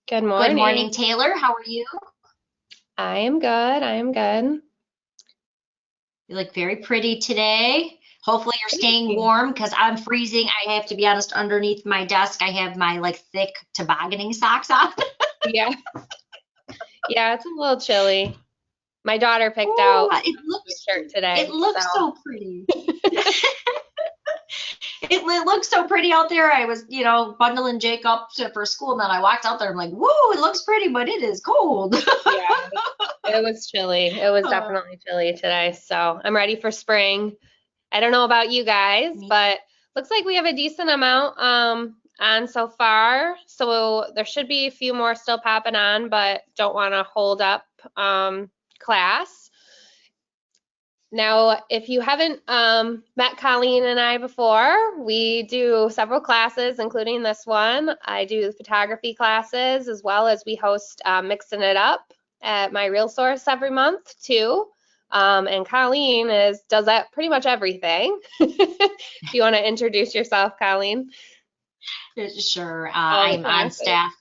Good Good morning. morning, Taylor. How are you? I am good. I am good. You look very pretty today. Hopefully you're Thank staying you. warm because I'm freezing. I have to be honest, underneath my desk, I have my like thick tobogganing socks on. Yeah. Yeah, it's a little chilly. My daughter picked Oh, out a shirt it today, so looks so pretty. It looks so pretty out there. I was, bundling Jake up for school, and then I walked out there. I'm like, whoa, it looks pretty, but it is cold. yeah, it was chilly. It was definitely chilly today, so I'm ready for spring. I don't know about you guys, Me but looks like we have a decent amount on so far. So there should be a few more still popping on, but don't want to hold up class. Now, if you haven't met Colleen and I before, we do several classes, including this one. I do photography classes as well as we host Mixing It Up at MiRealSource every month too. And Colleen does that pretty much everything. If you want to introduce yourself, Colleen, Sure. all the I'm on classes. staff.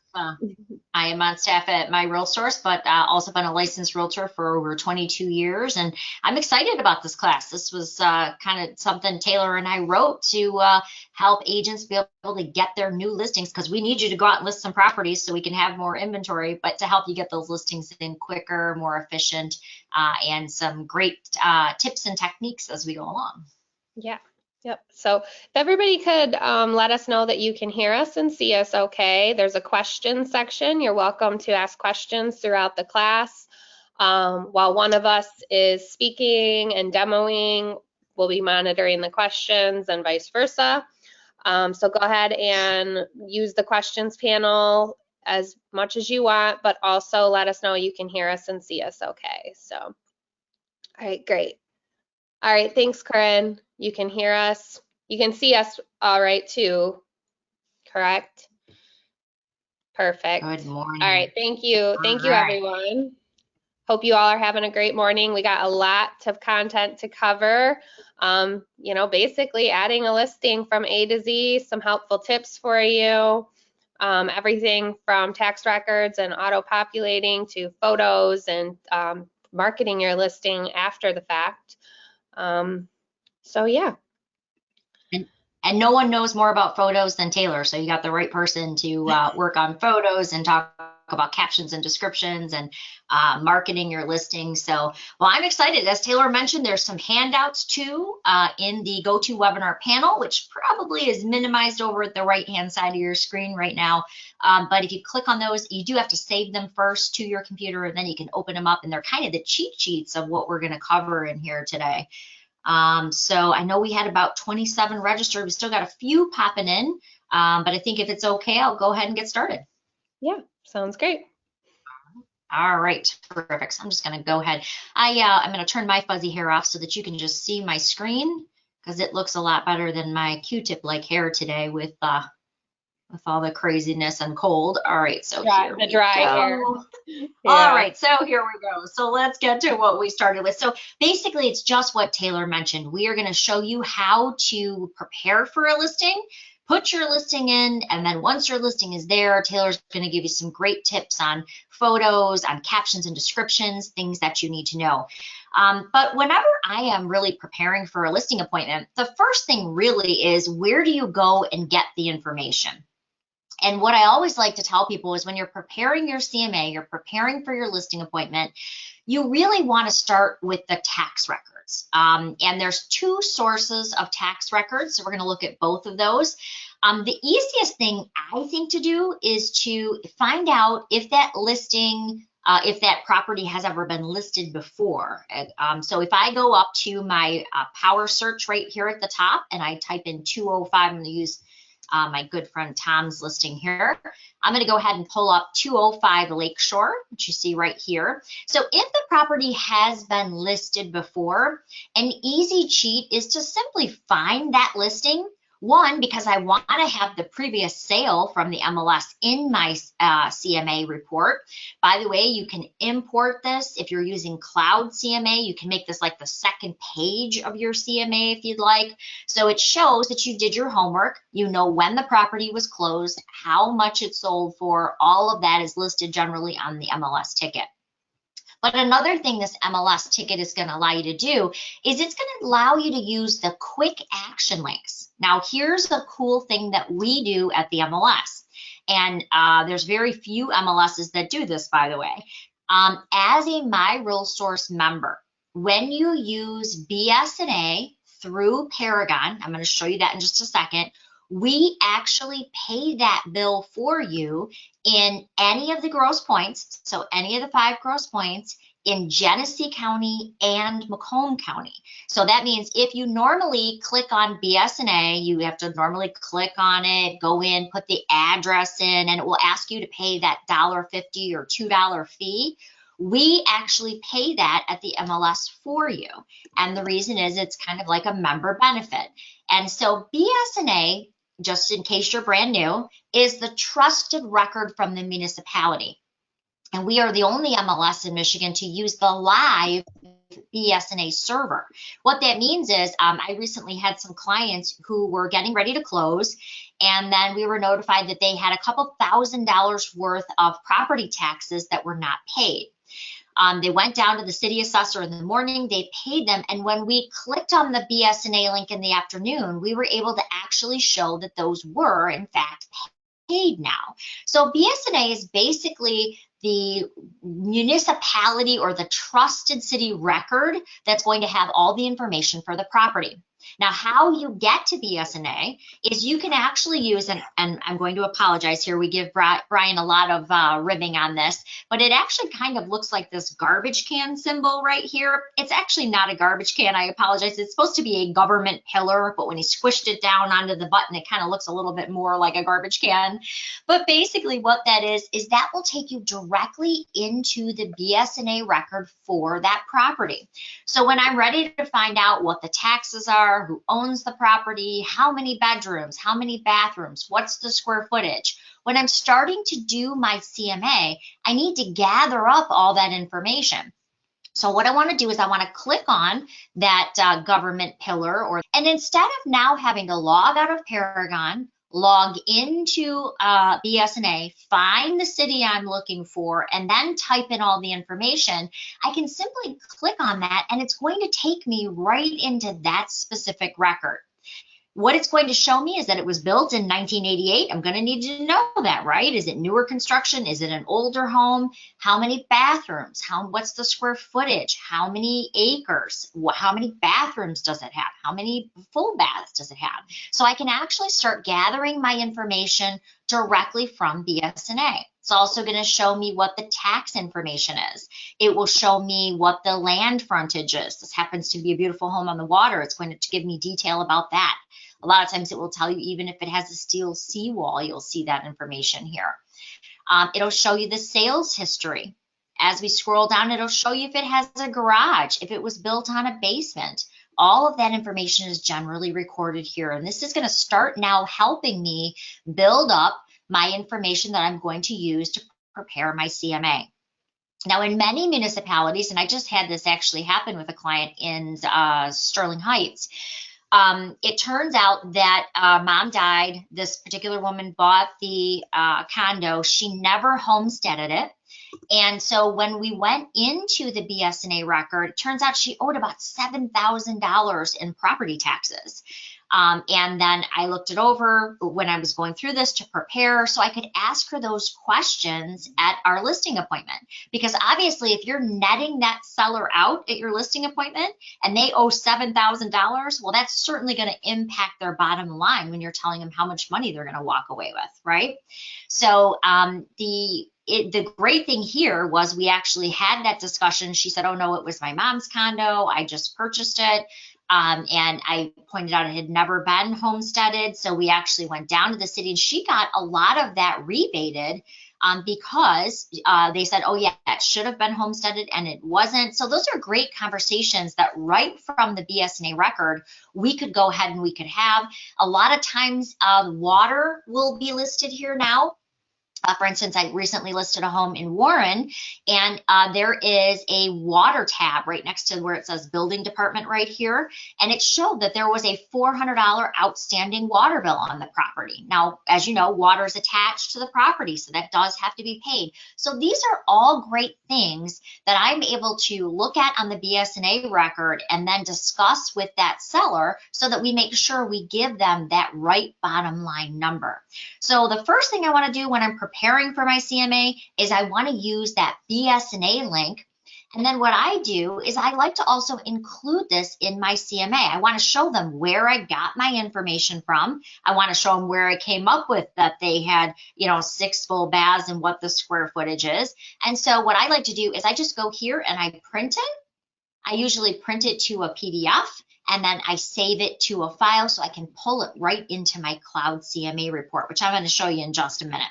I am on staff at MiRealSource, but also been a licensed realtor for over 22 years. And I'm excited about this class. This was kind of something Taylor and I wrote to help agents be able to get their new listings because we need you to go out and list some properties so we can have more inventory, but to help you get those listings in quicker, more efficient, and some great tips and techniques as we go along. Yeah. Yep. So if everybody could let us know that you can hear us and see us okay. There's a question section. You're welcome to ask questions throughout the class. While one of us is speaking and demoing, we'll be monitoring the questions and vice versa. So go ahead and use the questions panel as much as you want, but also let us know you can hear us and see us okay. So, all right, great. All right, thanks, Corinne. You can hear us. You can see us all right too, correct? Good Perfect. All right, morning. thank you. All Thank you, right. everyone. Hope you all are having a great morning. We got a lot of content to cover. Basically adding a listing from A to Z, some helpful tips for you. Everything from tax records and auto-populating to photos and marketing your listing after the fact. So yeah. And no one knows more about photos than Taylor, so you got the right person to work on photos and talk about captions and descriptions and marketing your listing. So, well, I'm excited. As Taylor mentioned, there's some handouts too in the GoToWebinar panel, which probably is minimized over at the right-hand side of your screen right now. But if you click on those, you do have to save them first to your computer, and then you can open them up, and they're kind of the cheat sheets of what we're going to cover in here today. So I know we had about 27 registered. We still got a few popping in, but I think if it's okay, I'll go ahead and get started. Yeah, sounds great. All right, perfect. So I'm just going to go ahead. I'm going to turn my fuzzy hair off so that you can just see my screen because it looks a lot better than my Q-tip like hair today with all the craziness and cold. All right, so here The we dry hair. go. All Yeah. right, so here we go. So let's get to what we started with. So basically, it's just what Taylor mentioned. We are going to show you how to prepare for a listing, put your listing in, and then once your listing is there, Taylor's going to give you some great tips on photos, on captions and descriptions, things that you need to know. But whenever I am really preparing for a listing appointment, the first thing really is where do you go and get the information? And what I always like to tell people is when you're preparing your CMA, you're preparing for your listing appointment, you really want to start with the tax records. And there's two sources of tax records, so we're going to look at both of those. The easiest thing I think to do is to find out if that listing, if that property has ever been listed before. So if I go up to my power search right here at the top and I type in 205, I'm going to use my good friend Tom's listing here. I'm going to go ahead and pull up 205 Lakeshore, which you see right here. So if the property has been listed before, an easy cheat is to simply find that listing One, because I want to have the previous sale from the MLS in my CMA report. By the way, you can import this. If you're using Cloud CMA, you can make this like the second page of your CMA if you'd like. So it shows that you did your homework. You know when the property was closed, how much it sold for. All of that is listed generally on the MLS ticket. But another thing this MLS ticket is going to allow you to do is it's going to allow you to use the quick action links. Now, here's a cool thing that we do at the MLS. And there's very few MLSs that do this, by the way. As a MiRealSource member, when you use BSNA through Paragon, I'm going to show you that in just a second, we actually pay that bill for you in any of the gross points, so any of the 5 gross points in Genesee County and Macomb County. So that means if you normally click on BSNA, you have to normally click on it, go in, put the address in, and it will ask you to pay that $1.50 or $2 fee. We actually pay that at the MLS for you. And the reason is it's kind of like a member benefit. And so BSNA, just in case you're brand new, is the trusted record from the municipality. And we are the only MLS in Michigan to use the live BSNA server. What that means is I recently had some clients who were getting ready to close, and then we were notified that they had a couple $1,000s worth of property taxes that were not paid. They went down to the city assessor in the morning, they paid them, and when we clicked on the BSNA link in the afternoon, we were able to actually show that those were, in fact, paid now. So BSNA is basically the municipality or the trusted city record that's going to have all the information for the property. Now, how you get to BSNA is you can actually use, and I'm going to apologize here, we give Brian a lot of ribbing on this, but it actually kind of looks like this garbage can symbol right here. It's actually not a garbage can, I apologize. It's supposed to be a government pillar, but when he squished it down onto the button, it kind of looks a little bit more like a garbage can. But basically what that is that will take you directly into the BSNA record for that property. So when I'm ready to find out what the taxes are, who owns the property, how many bedrooms, how many bathrooms, what's the square footage. When I'm starting to do my CMA, I need to gather up all that information. So what I want to do is I want to click on that government pillar, and instead of now having to log out of Paragon, log into BSNA, find the city I'm looking for, and then type in all the information, I can simply click on that and it's going to take me right into that specific record. What it's going to show me is that it was built in 1988. I'm going to need to know that, right? Is it newer construction? Is it an older home? How many bathrooms? What's the square footage? How many acres? How many bathrooms does it have? How many full baths does it have? So I can actually start gathering my information directly from BSNA. It's also going to show me what the tax information is. It will show me what the land frontage is. This happens to be a beautiful home on the water. It's going to give me detail about that. A lot of times it will tell you even if it has a steel seawall, you'll see that information here. It'll show you the sales history. As we scroll down, it'll show you if it has a garage, if it was built on a basement. All of that information is generally recorded here. And this is going to start now helping me build up my information that I'm going to use to prepare my CMA. Now, in many municipalities, and I just had this actually happen with a client in Sterling Heights, it turns out that mom died. This particular woman bought the condo. She never homesteaded it. And so when we went into the BSNA record, it turns out she owed about $7,000 in property taxes. And then I looked it over when I was going through this to prepare so I could ask her those questions at our listing appointment. Because obviously, if you're netting that seller out at your listing appointment and they owe $7,000, well, that's certainly going to impact their bottom line when you're telling them how much money they're going to walk away with, right? So the great thing here was we actually had that discussion. She said, oh, no, it was my mom's condo. I just purchased it. And I pointed out it had never been homesteaded. So we actually went down to the city and she got a lot of that rebated because they said, oh yeah, it should have been homesteaded and it wasn't. So those are great conversations that right from the BSNA record, we could go ahead and we could have. A lot of times water will be listed here now. For instance, I recently listed a home in Warren, and there is a water tab right next to where it says building department right here. And it showed that there was a $400 outstanding water bill on the property. Now, as you know, water is attached to the property, so that does have to be paid. So these are all great things that I'm able to look at on the BSNA record and then discuss with that seller so that we make sure we give them that right bottom line number. So the first thing I want to do when I'm preparing for my CMA is I want to use that BSNA link. And then what I do is I like to also include this in my CMA. I want to show them where I got my information from. I want to show them where I came up with that they had, 6 full baths and what the square footage is. And so what I like to do is I just go here and I print it. I usually print it to a PDF. And then I save it to a file so I can pull it right into my cloud CMA report, which I'm going to show you in just a minute.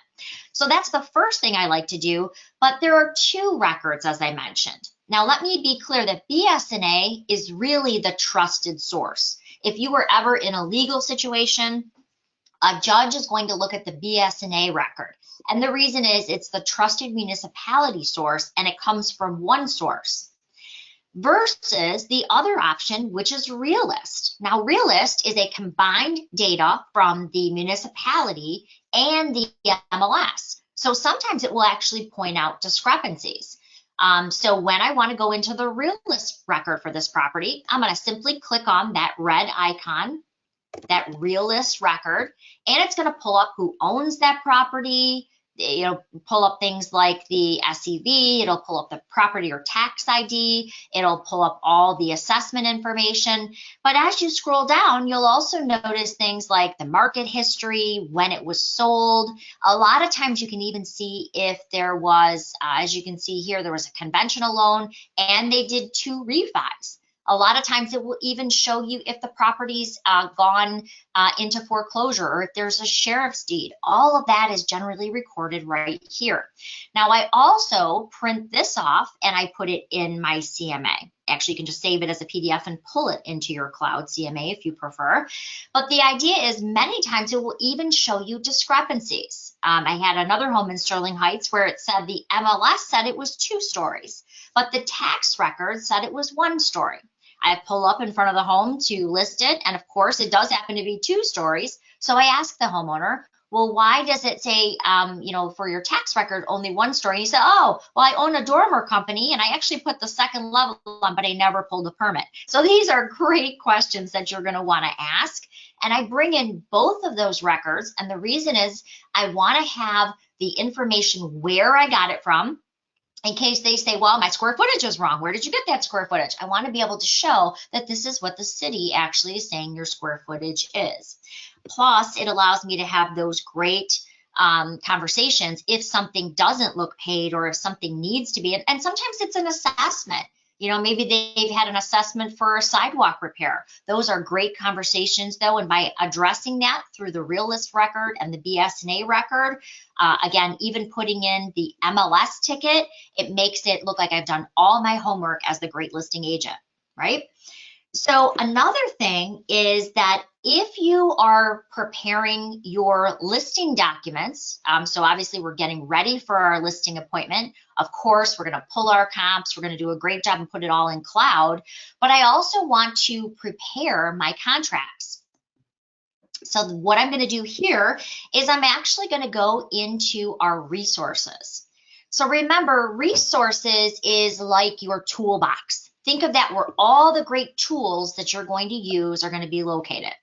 So that's the first thing I like to do, but there are 2 records, as I mentioned. Now, let me be clear that BSNA is really the trusted source. If you were ever in a legal situation, a judge is going to look at the BSNA record. And the reason is it's the trusted municipality source, and it comes from one source. Versus the other option, which is Realist. Now, Realist is a combined data from the municipality and the MLS. So sometimes it will actually point out discrepancies. So when I want to go into the Realist record for this property, I'm going to simply click on that red icon, that Realist record, and it's going to pull up who owns that property. It'll pull up things like the SEV, it'll pull up the property or tax ID, it'll pull up all the assessment information. But as you scroll down, you'll also notice things like the market history, when it was sold. A lot of times you can even see if there was, as you can see here, there was a conventional loan and they did 2 refis. A lot of times it will even show you if the property's gone into foreclosure or if there's a sheriff's deed. All of that is generally recorded right here. Now, I also print this off and I put it in my CMA. Actually, you can just save it as a PDF and pull it into your cloud CMA if you prefer. But the idea is many times it will even show you discrepancies. I had another home in Sterling Heights where it said the MLS said it was 2 stories, but the tax record said it was 1 story. I pull up in front of the home to list it, and of course it does happen to be 2 stories. So I ask the homeowner, well, why does it say, for your tax record, only 1 story? And he said, oh, well, I own a dormer company, and I actually put the 2nd level on, but I never pulled a permit. So these are great questions that you're going to want to ask. And I bring in both of those records, and the reason is I want to have the information where I got it from, in case they say, well, my square footage is wrong. Where did you get that square footage? I want to be able to show that this is what the city actually is saying your square footage is. Plus, it allows me to have those great conversations if something doesn't look paid or if something needs to be. And sometimes it's an assessment. Maybe they've had an assessment for a sidewalk repair. Those are great conversations, though, and by addressing that through the Realist record and the BSNA record, again, even putting in the MLS ticket, it makes it look like I've done all my homework as the great listing agent, right? So another thing is that if you are preparing your listing documents, so obviously we're getting ready for our listing appointment. Of course, we're going to pull our comps. We're going to do a great job and put it all in cloud. But I also want to prepare my contracts. So what I'm going to do here is I'm actually going to go into our resources. So remember, resources is like your toolbox. Think of that where all the great tools that you're going to use are going to be located.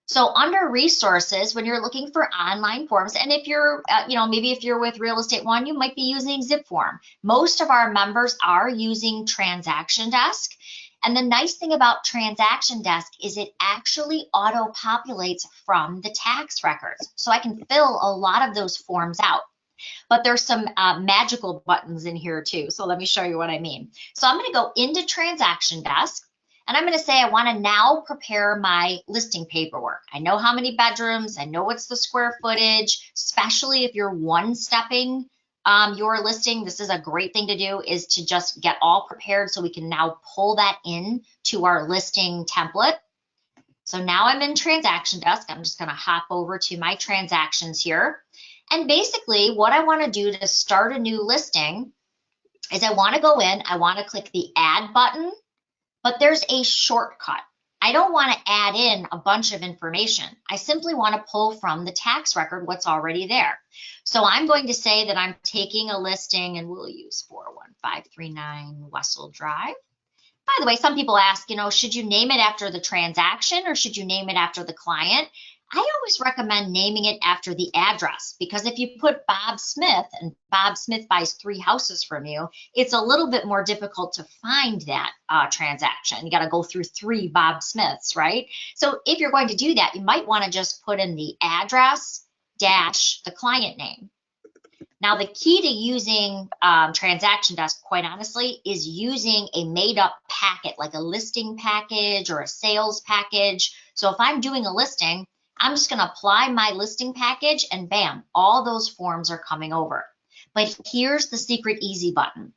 So under resources, when you're looking for online forms, and if you're, maybe if you're with Real Estate One, you might be using ZipForm. Most of our members are using Transaction Desk. And the nice thing about Transaction Desk is it actually auto-populates from the tax records. So I can fill a lot of those forms out. But there's some magical buttons in here too. So let me show you what I mean. So I'm going to go into Transaction Desk and I'm going to say I want to now prepare my listing paperwork. I know how many bedrooms, I know what's the square footage, especially if you're one-stepping your listing, this is a great thing to do, is to just get all prepared so we can now pull that in to our listing template. So now I'm in transaction desk. I'm just going to hop over to my transactions here. And basically what I want to do to start a new listing is I want to go in, I want to click the add button, but there's a shortcut. I don't want to add in a bunch of information. I simply want to pull from the tax record what's already there. So I'm going to say that I'm taking a listing, and we'll use 41539 Wessel Drive. By the way, some people ask, should you name it after the transaction or should you name it after the client? I always recommend naming it after the address, because if you put Bob Smith and Bob Smith buys 3 houses from you, it's a little bit more difficult to find that transaction. You got to go through 3 Bob Smiths, right? So if you're going to do that, you might want to just put in the address dash the client name. Now, the key to using Transaction Desk, quite honestly, is using a made-up packet, like a listing package or a sales package. So if I'm doing a listing, I'm just going to apply my listing package and bam, all those forms are coming over. But here's the secret easy button.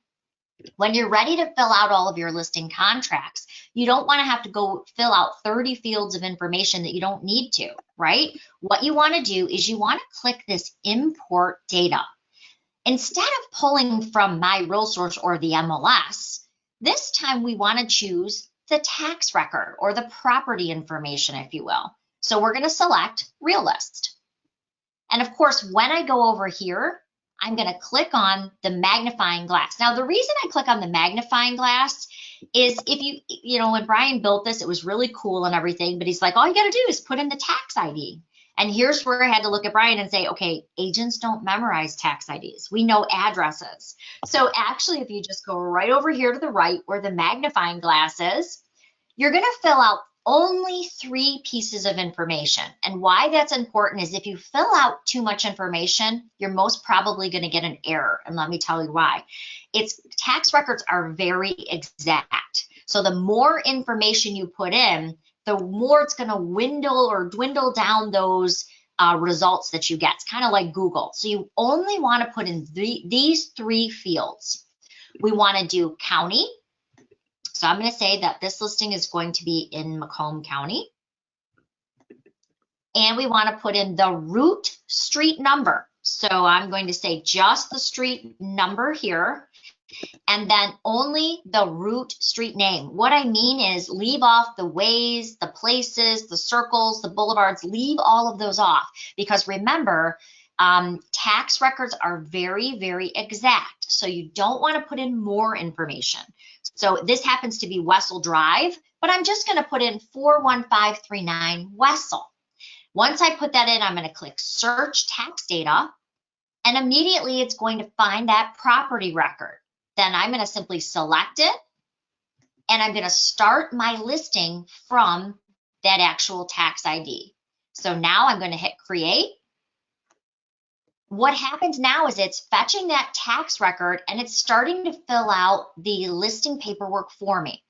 When you're ready to fill out all of your listing contracts, you don't want to have to go fill out 30 fields of information that you don't need to, right? What you want to do is you want to click this import data. Instead of pulling from MiRealSource or the MLS, this time we want to choose the tax record or the property information, if you will. So we're going to select RealList. And of course, when I go over here, I'm going to click on the magnifying glass. Now, the reason I click on the magnifying glass is if when Brian built this, it was really cool and everything, but he's like, all you got to do is put in the tax ID. And here's where I had to look at Brian and say, okay, agents don't memorize tax IDs. We know addresses. So actually, if you just go right over here to the right where the magnifying glass is, you're going to fill out only 3 pieces of information. And why that's important is if you fill out too much information, you're most probably going to get an error. And let me tell you why. Tax records are very exact. So the more information you put in, the more it's going to dwindle down those results that you get. It's kind of like Google. So you only want to put in these 3 fields. We want to do county. So I'm going to say that this listing is going to be in Macomb County. And we want to put in the route street number. So I'm going to say just the street number here. And then only the route street name. What I mean is leave off the ways, the places, the circles, the boulevards, leave all of those off. Because remember, tax records are very, very exact. So you don't want to put in more information. So this happens to be Wessel Drive, but I'm just going to put in 41539 Wessel. Once I put that in, I'm going to click Search Tax Data, and immediately it's going to find that property record. Then I'm going to simply select it, and I'm going to start my listing from that actual tax ID. So now I'm going to hit Create. What happens now is it's fetching that tax record, and it's starting to fill out the listing paperwork for me.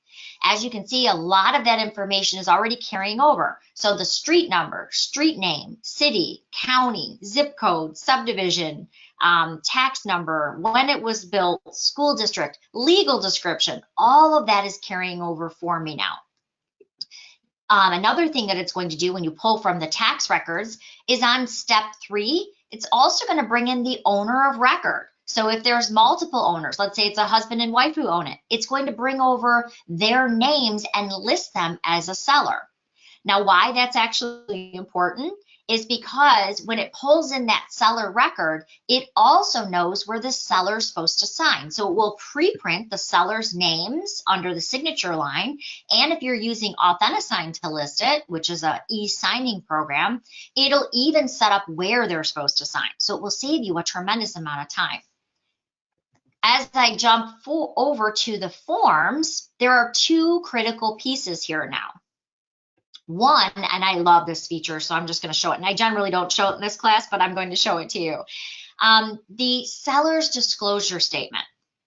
As you can see, a lot of that information is already carrying over. So the street number, street name, city, county, zip code, subdivision, tax number, when it was built, school district, legal description, all of that is carrying over for me now. Another thing that it's going to do when you pull from the tax records is on step 3, it's also going to bring in the owner of record. So if there's multiple owners, let's say it's a husband and wife who own it, it's going to bring over their names and list them as a seller. Now, why that's actually important is because when it pulls in that seller record, it also knows where the seller is supposed to sign. So it will pre-print the seller's names under the signature line. And if you're using Authentisign to list it, which is an e-signing program, it'll even set up where they're supposed to sign. So it will save you a tremendous amount of time. As I jump over to the forms, there are 2 critical pieces here now. One, and I love this feature, so I'm just going to show it. And I generally don't show it in this class, but I'm going to show it to you. The seller's disclosure statement.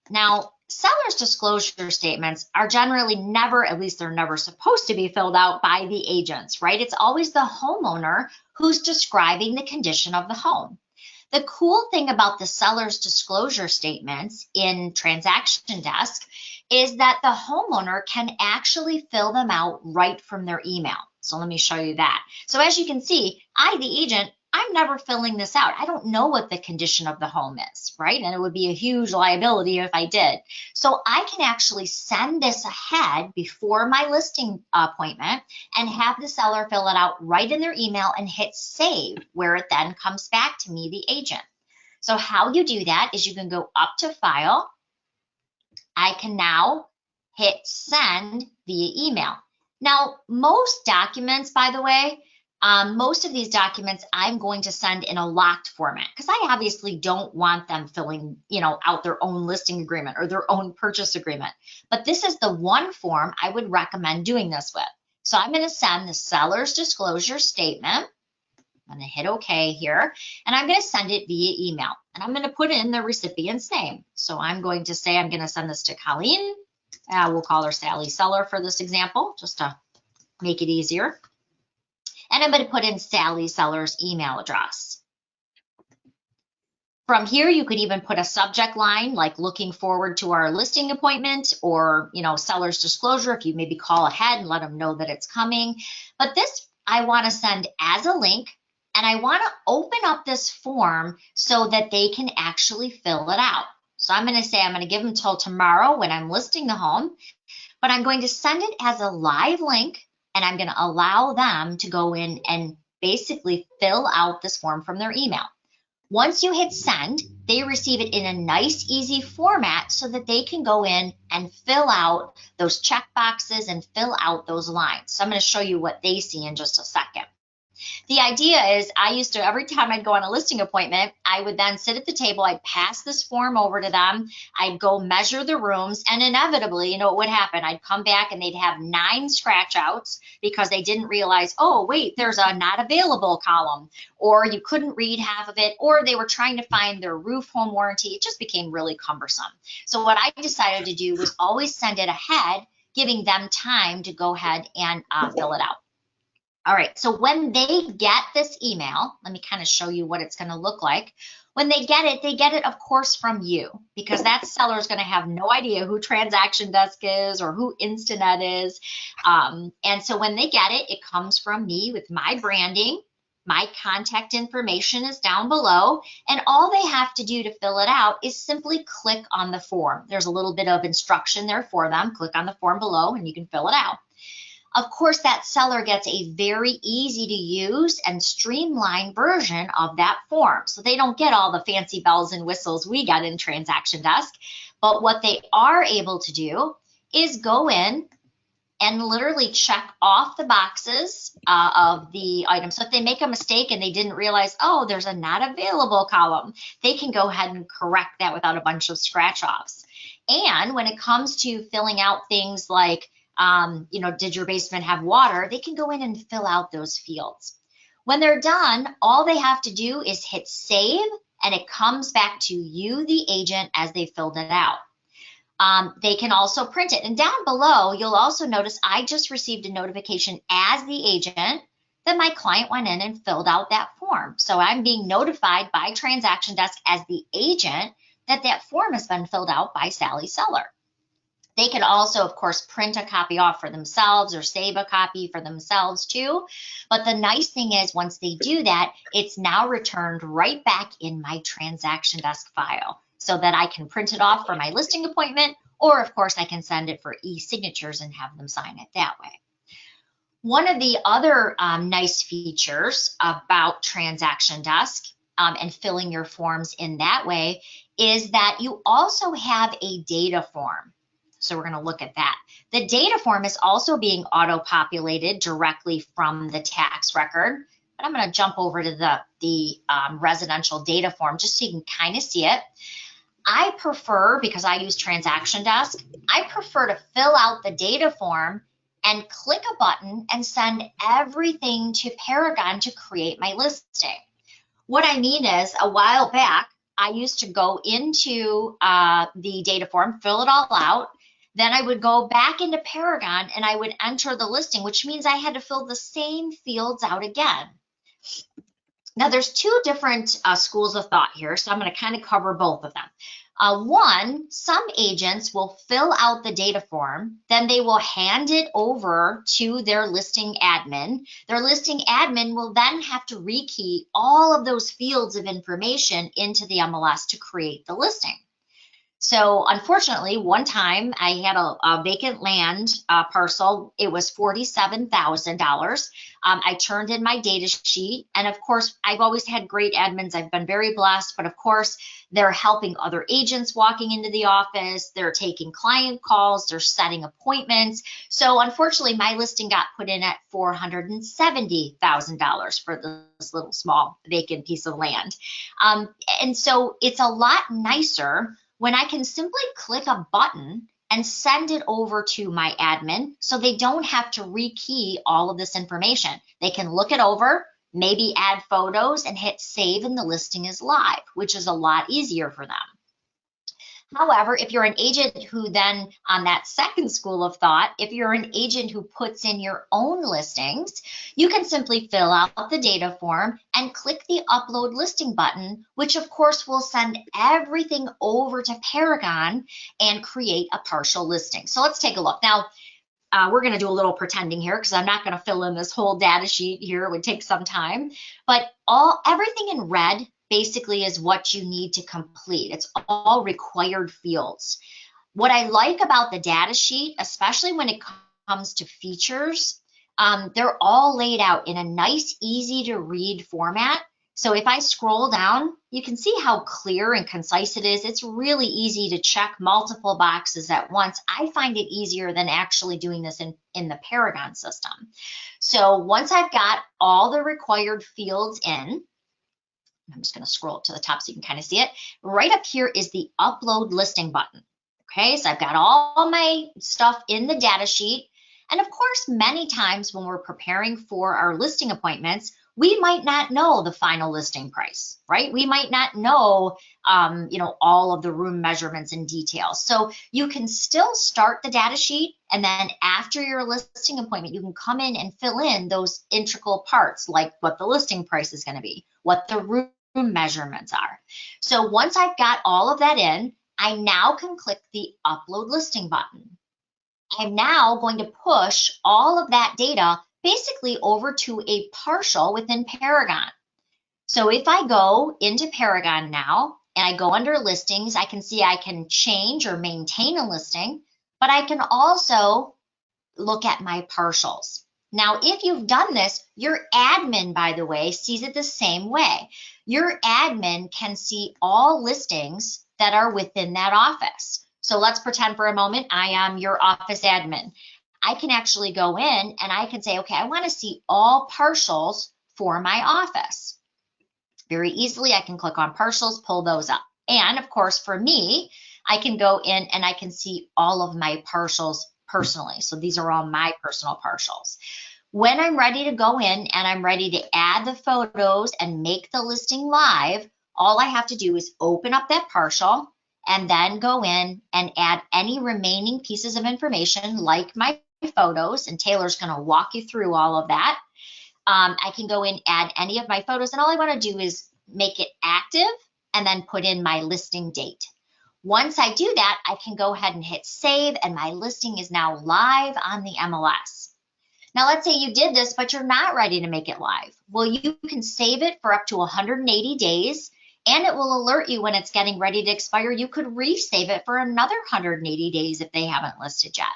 Now, seller's disclosure statements are generally never, at least they're never supposed to be filled out by the agents, right? It's always the homeowner who's describing the condition of the home. The cool thing about the seller's disclosure statements in Transaction Desk is that the homeowner can actually fill them out right from their email. So let me show you that. So as you can see, I, the agent, I'm never filling this out. I don't know what the condition of the home is, right? And it would be a huge liability if I did. So I can actually send this ahead before my listing appointment and have the seller fill it out right in their email and hit save, where it then comes back to me, the agent. So how you do that is you can go up to File. I can now hit Send via email. Now, most documents, by the way, most of these documents I'm going to send in a locked format because I obviously don't want them filling, out their own listing agreement or their own purchase agreement. But this is the one form I would recommend doing this with. So I'm going to send the seller's disclosure statement. I'm going to hit OK here, and I'm going to send it via email. And I'm going to put in the recipient's name. So I'm going to say I'm going to send this to Colleen. We'll call her Sally Seller for this example, just to make it easier. And I'm going to put in Sally Seller's email address. From here, you could even put a subject line like looking forward to our listing appointment, or, seller's disclosure if you maybe call ahead and let them know that it's coming. But this I want to send as a link, and I want to open up this form so that they can actually fill it out. So I'm going to say I'm going to give them till tomorrow when I'm listing the home, but I'm going to send it as a live link. And I'm going to allow them to go in and basically fill out this form from their email. Once you hit send, they receive it in a nice, easy format so that they can go in and fill out those check boxes and fill out those lines. So I'm going to show you what they see in just a second. The idea is I used to, every time I'd go on a listing appointment, I would then sit at the table, I'd pass this form over to them, I'd go measure the rooms, and inevitably, what would happen? I'd come back and they'd have 9 scratch outs because they didn't realize, oh, wait, there's a not available column, or you couldn't read half of it, or they were trying to find their roof home warranty. It just became really cumbersome. So what I decided to do was always send it ahead, giving them time to go ahead and fill it out. All right, so when they get this email, let me kind of show you what it's going to look like. When they get it, of course, from you, because that seller is going to have no idea who Transaction Desk is or who Instanet is. And so when they get it, it comes from me with my branding. My contact information is down below, and all they have to do to fill it out is simply click on the form. There's a little bit of instruction there for them. Click on the form below, and you can fill it out. Of course, that seller gets a very easy to use and streamlined version of that form. So they don't get all the fancy bells and whistles we get in Transaction Desk. But what they are able to do is go in and literally check off the boxes of the item. So if they make a mistake and they didn't realize, oh, there's a not available column, they can go ahead and correct that without a bunch of scratch offs. And when it comes to filling out things like, did your basement have water? They can go in and fill out those fields. When they're done, all they have to do is hit save, and it comes back to you, the agent, as they filled it out. They can also print it. And down below, you'll also notice I just received a notification as the agent that my client went in and filled out that form. So I'm being notified by Transaction Desk as the agent that that form has been filled out by Sally Seller. They can also, of course, print a copy off for themselves or save a copy for themselves too. But the nice thing is once they do that, it's now returned right back in my Transaction Desk file so that I can print it off for my listing appointment, or of course I can send it for e-signatures and have them sign it that way. One of the other nice features about Transaction Desk and filling your forms in that way is that you also have a data form. So we're going to look at that. The data form is also being auto-populated directly from the tax record. But I'm going to jump over to the residential data form just so you can kind of see it. I prefer, because I use Transaction Desk, I prefer to fill out the data form and click a button and send everything to Paragon to create my listing. What I mean is, a while back, I used to go into the data form, fill it all out. Then I would go back into Paragon and I would enter the listing, which means I had to fill the same fields out again. Now, there's two different schools of thought here, so I'm going to kind of cover both of them. One, some agents will fill out the data form, then they will hand it over to their listing admin. Their listing admin will then have to rekey all of those fields of information into the MLS to create the listing. So unfortunately, one time I had a vacant land parcel. It was $47,000. I turned in my data sheet. And of course, I've always had great admins. I've been very blessed. But of course, they're helping other agents walking into the office. They're taking client calls. They're setting appointments. So unfortunately, my listing got put in at $470,000 for this little small vacant piece of land. And so it's a lot nicer when I can simply click a button and send it over to my admin so they don't have to rekey all of this information. They can look it over, maybe add photos and hit save, and the listing is live, which is a lot easier for them. However, if you're an agent who then, on that second school of thought, if you're an agent who puts in your own listings, you can simply fill out the data form and click the upload listing button, which of course will send everything over to Paragon and create a partial listing. So let's take a look. Now, we're going to do a little pretending here because I'm not going to fill in this whole data sheet here. It would take some time, but everything in red basically is what you need to complete. It's all required fields. What I like about the data sheet, especially when it comes to features, they're all laid out in a nice, easy to read format. So if I scroll down, you can see how clear and concise it is. It's really easy to check multiple boxes at once. I find it easier than actually doing this in the Paragon system. So once I've got all the required fields in, I'm just going to scroll to the top so you can kind of see it. Right up here is the upload listing button. Okay, so I've got all my stuff in the data sheet. And of course, many times when we're preparing for our listing appointments, we might not know the final listing price, right? We might not know, all of the room measurements and details. So you can still start the data sheet, and then after your listing appointment, you can come in and fill in those integral parts, like what the listing price is going to be, what the room measurements are. So once I've got all of that in, I now can click the upload listing button. I'm now going to push all of that data basically over to a partial within Paragon. So if I go into Paragon now and I go under listings, I can see I can change or maintain a listing, but I can also look at my partials. Now, if you've done this, your admin, by the way, sees it the same way. Your admin can see all listings that are within that office. So let's pretend for a moment I am your office admin. I can actually go in and I can say, okay, I want to see all partials for my office. Very easily, I can click on partials, pull those up. And of course, for me, I can go in and I can see all of my partials personally. So these are all my personal partials. When I'm ready to go in and I'm ready to add the photos and make the listing live, all I have to do is open up that partial and then go in and add any remaining pieces of information like my photos, and Taylor's going to walk you through all of that. I can go in, add any of my photos, and all I want to do is make it active and then put in my listing date. Once I do that, I can go ahead and hit save, and my listing is now live on the MLS. Now, let's say you did this, but you're not ready to make it live. Well, you can save it for up to 180 days, and it will alert you when it's getting ready to expire. You could resave it for another 180 days if they haven't listed yet.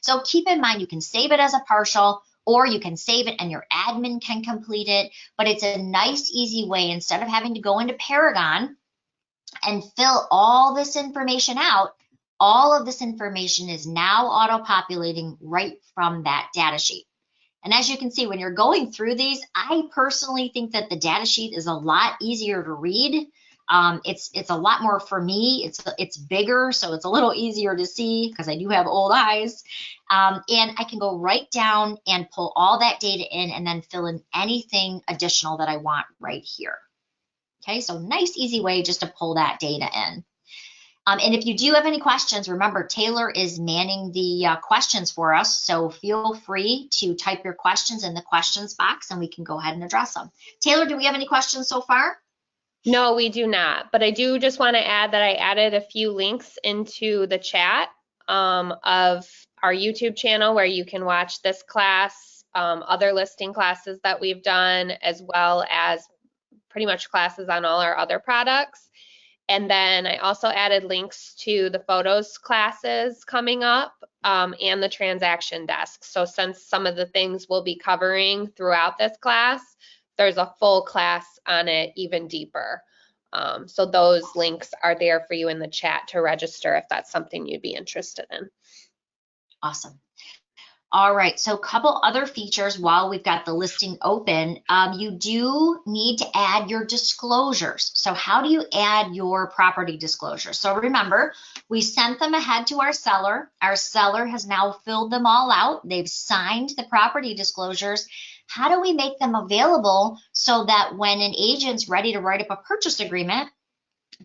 So keep in mind, you can save it as a partial, or you can save it and your admin can complete it, but it's a nice, easy way. Instead of having to go into Paragon and fill all this information out, all of this information is now auto-populating right from that data sheet. And as you can see, when you're going through these, I personally think that the data sheet is a lot easier to read. It's a lot more, for me, it's bigger, so it's a little easier to see because I do have old eyes. And I can go right down and pull all that data in and then fill in anything additional that I want right here. Okay, so nice, easy way just to pull that data in. And if you do have any questions, remember Taylor is manning the questions for us, so feel free to type your questions in the questions box and we can go ahead and address them. Taylor, do we have any questions so far? No, we do not, but I do just want to add that I added a few links into the chat of our YouTube channel where you can watch this class, other listing classes that we've done, as well as pretty much classes on all our other products. And then I also added links to the photos classes coming up and the transaction desk. So since some of the things we'll be covering throughout this class, there's a full class on it even deeper. So those links are there for you in the chat to register if that's something you'd be interested in. Awesome. All right, so a couple other features while we've got the listing open. You do need to add your disclosures. So how do you add your property disclosures? So remember, we sent them ahead to our seller. Our seller has now filled them all out. They've signed the property disclosures. How do we make them available so that when an agent's ready to write up a purchase agreement,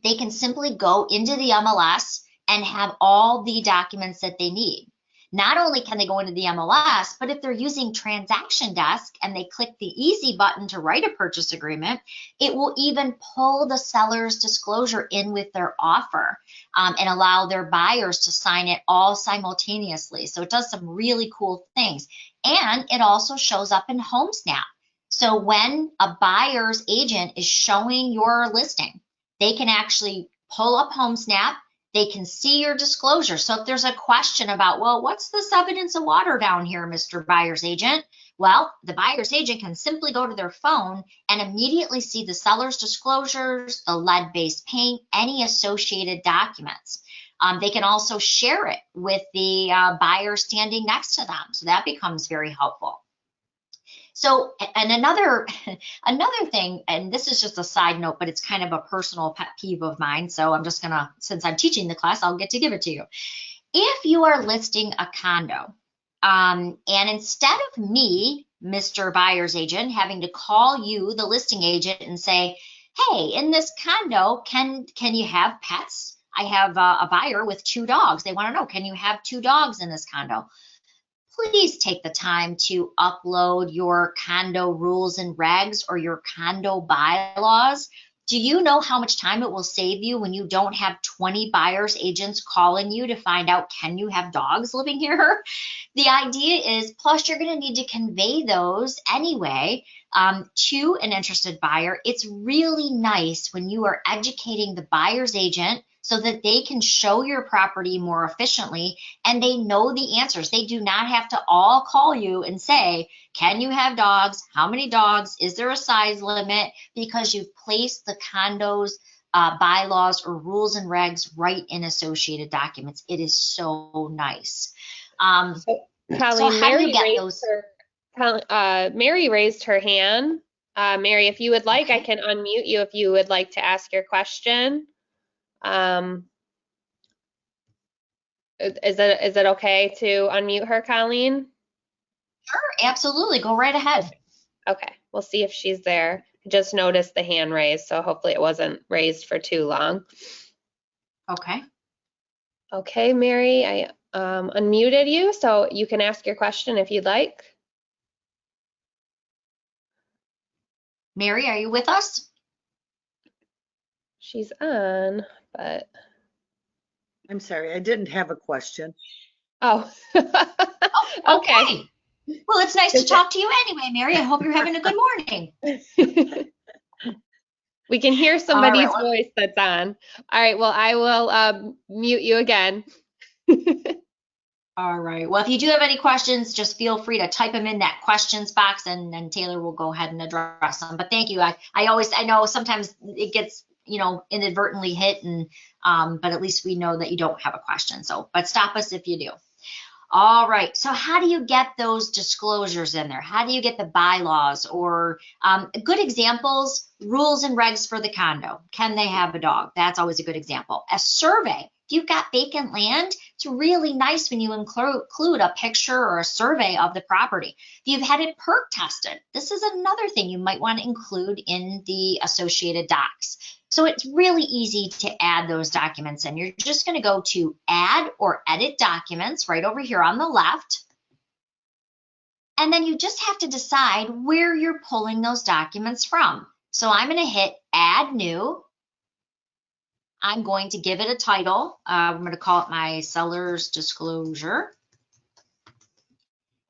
they can simply go into the MLS and have all the documents that they need? Not only can they go into the MLS, but if they're using Transaction Desk and they click the easy button to write a purchase agreement, it will even pull the seller's disclosure in with their offer and allow their buyers to sign it all simultaneously. So it does some really cool things. And it also shows up in HomeSnap. So when a buyer's agent is showing your listing, they can actually pull up HomeSnap. They can see your disclosure. So if there's a question about, well, what's this evidence of water down here, Mr. Buyer's Agent? Well, the buyer's agent can simply go to their phone and immediately see the seller's disclosures, the lead-based paint, any associated documents. They can also share it with the buyer standing next to them. So that becomes very helpful. So, and another thing, and this is just a side note, but it's kind of a personal pet peeve of mine. So I'm just gonna, since I'm teaching the class, I'll get to give it to you. If you are listing a condo, and instead of me, Mr. Buyer's Agent, having to call you, the listing agent, and say, hey, in this condo, can you have pets? I have a buyer with 2 dogs. They want to know, can you have 2 dogs in this condo? Please take the time to upload your condo rules and regs or your condo bylaws. Do you know how much time it will save you when you don't have 20 buyer's agents calling you to find out, can you have dogs living here? The idea is, plus you're going to need to convey those anyway to an interested buyer. It's really nice when you are educating the buyer's agent so that they can show your property more efficiently and they know the answers. They do not have to all call you and say, can you have dogs? How many dogs? Is there a size limit? Because you've placed the condo's bylaws or rules and regs right in associated documents. It is so nice. Colleen, Mary raised her hand. Mary, if you would like, okay. I can unmute you if you would like to ask your question. Is it okay to unmute her, Colleen? Sure, absolutely. Go right ahead. Okay, we'll see if she's there. I just noticed the hand raised, so hopefully it wasn't raised for too long. Okay. Okay, Mary, I unmuted you, so you can ask your question if you'd like. Mary, are you with us? She's on, but... I'm sorry, I didn't have a question. Oh, oh okay. Well, it's nice to talk to you anyway, Mary. I hope you're having a good morning. We can hear somebody's voice that's on. All right, well, I will mute you again. All right. Well, if you do have any questions, just feel free to type them in that questions box and then Taylor will go ahead and address them. But thank you. I know sometimes it gets, inadvertently hit and but at least we know that you don't have a question. So, but stop us if you do. All right. So how do you get those disclosures in there? How do you get the bylaws or good examples, rules and regs for the condo? Can they have a dog? That's always a good example. A survey. If you've got vacant land, it's really nice when you include a picture or a survey of the property. If you've had it perk tested, this is another thing you might want to include in the associated docs. So it's really easy to add those documents in. You're just going to go to Add or Edit Documents right over here on the left. And then you just have to decide where you're pulling those documents from. So I'm going to hit Add New. I'm going to give it a title. I'm going to call it my seller's disclosure.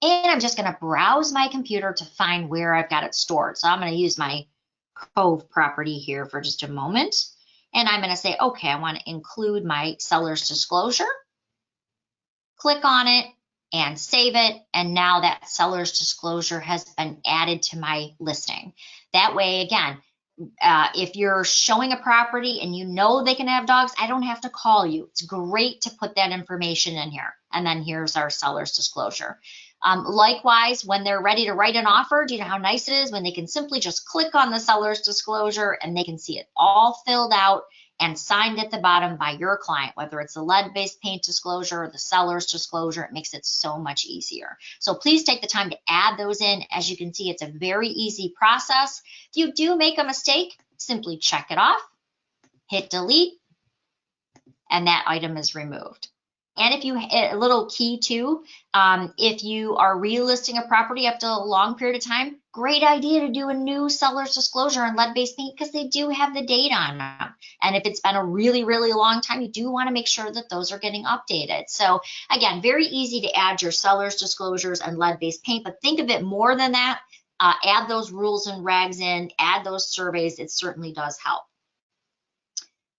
And I'm just going to browse my computer to find where I've got it stored. So I'm going to use my Cove property here for just a moment. And I'm going to say, okay, I want to include my seller's disclosure. Click on it and save it. And now that seller's disclosure has been added to my listing. That way, again, if you're showing a property and you know they can have dogs, I don't have to call you. It's great to put that information in here. And then here's our seller's disclosure. Likewise, when they're ready to write an offer, do you know how nice it is when they can simply just click on the seller's disclosure and they can see it all filled out and signed at the bottom by your client, whether it's the lead-based paint disclosure or the seller's disclosure. It makes it so much easier. So please take the time to add those in. As you can see, it's a very easy process. If you do make a mistake, simply check it off, hit delete, and that item is removed. And if you, a little key too, if you are relisting a property after a long period of time, great idea to do a new seller's disclosure on lead-based paint because they do have the date on them. And if it's been a really, really long time, you do want to make sure that those are getting updated. So again, very easy to add your seller's disclosures and lead-based paint, but think of it more than that. Add those rules and regs in, add those surveys. It certainly does help.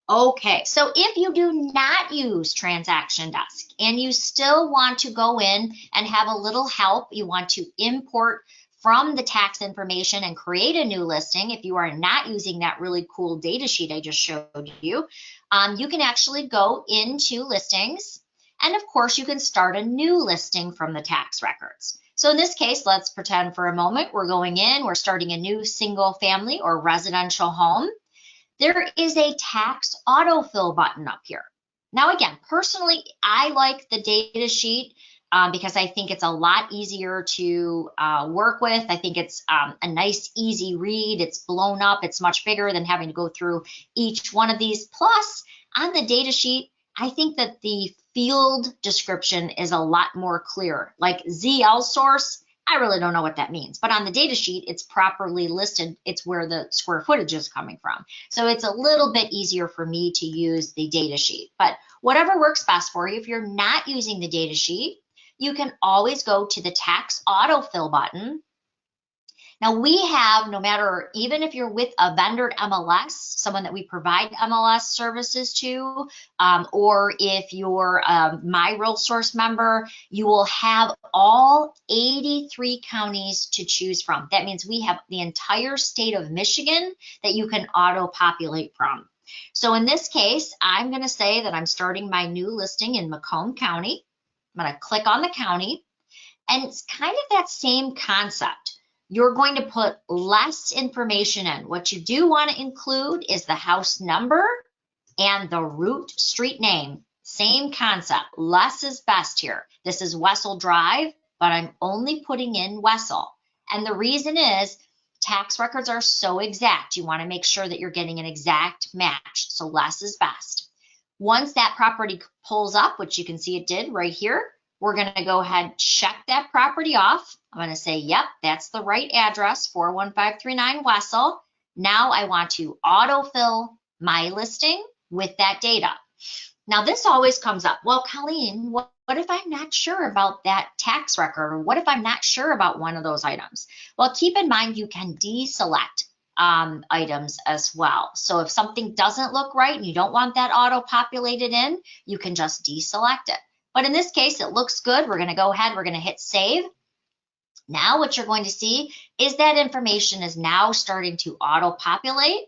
Okay, so if you do not use Transaction Desk and you still want to go in and have a little help, you want to import from the tax information and create a new listing, if you are not using that really cool data sheet I just showed you, you can actually go into listings, and of course you can start a new listing from the tax records. So in this case, let's pretend for a moment we're going in, we're starting a new single family or residential home. There is a tax autofill button up here. Now again, personally, I like the data sheet because I think it's a lot easier to work with. I think it's a nice, easy read. It's blown up. It's much bigger than having to go through each one of these. Plus, on the data sheet, I think that the field description is a lot more clear. Like ZL source, I really don't know what that means, but on the data sheet, it's properly listed. It's where the square footage is coming from. So it's a little bit easier for me to use the data sheet, but whatever works best for you. If you're not using the data sheet, you can always go to the tax autofill button. Now we have, no matter, even if you're with a vendor MLS, someone that we provide MLS services to, or if you're a MiRealSource member, you will have all 83 counties to choose from. That means we have the entire state of Michigan that you can auto-populate from. So in this case, I'm going to say that I'm starting my new listing in Macomb County. I'm going to click on the county, and it's kind of that same concept. You're going to put less information in. What you do want to include is the house number and the route street name. Same concept. Less is best here. This is Wessel Drive, but I'm only putting in Wessel. And the reason is tax records are so exact. You want to make sure that you're getting an exact match. So less is best. Once that property pulls up, which you can see it did right here, we're going to go ahead and check that property off. I'm going to say, yep, that's the right address, 41539 Wessel. Now I want to autofill my listing with that data. Now this always comes up. Well, Colleen, what if I'm not sure about that tax record? Or what if I'm not sure about one of those items? Well, keep in mind you can deselect items as well. So if something doesn't look right and you don't want that auto-populated in, you can just deselect it. But in this case, it looks good. We're going to go ahead, we're going to hit save. Now what you're going to see is that information is now starting to auto-populate.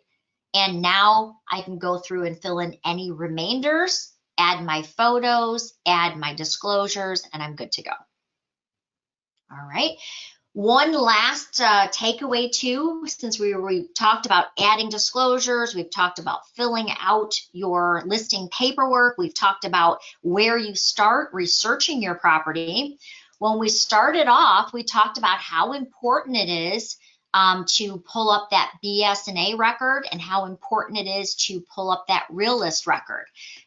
And now I can go through and fill in any remainders, add my photos, add my disclosures, and I'm good to go. All right. One last takeaway too, since we talked about adding disclosures, we've talked about filling out your listing paperwork, we've talked about where you start researching your property. When we started off, we talked about how important it is to pull up that BSNA record and how important it is to pull up that Realist record.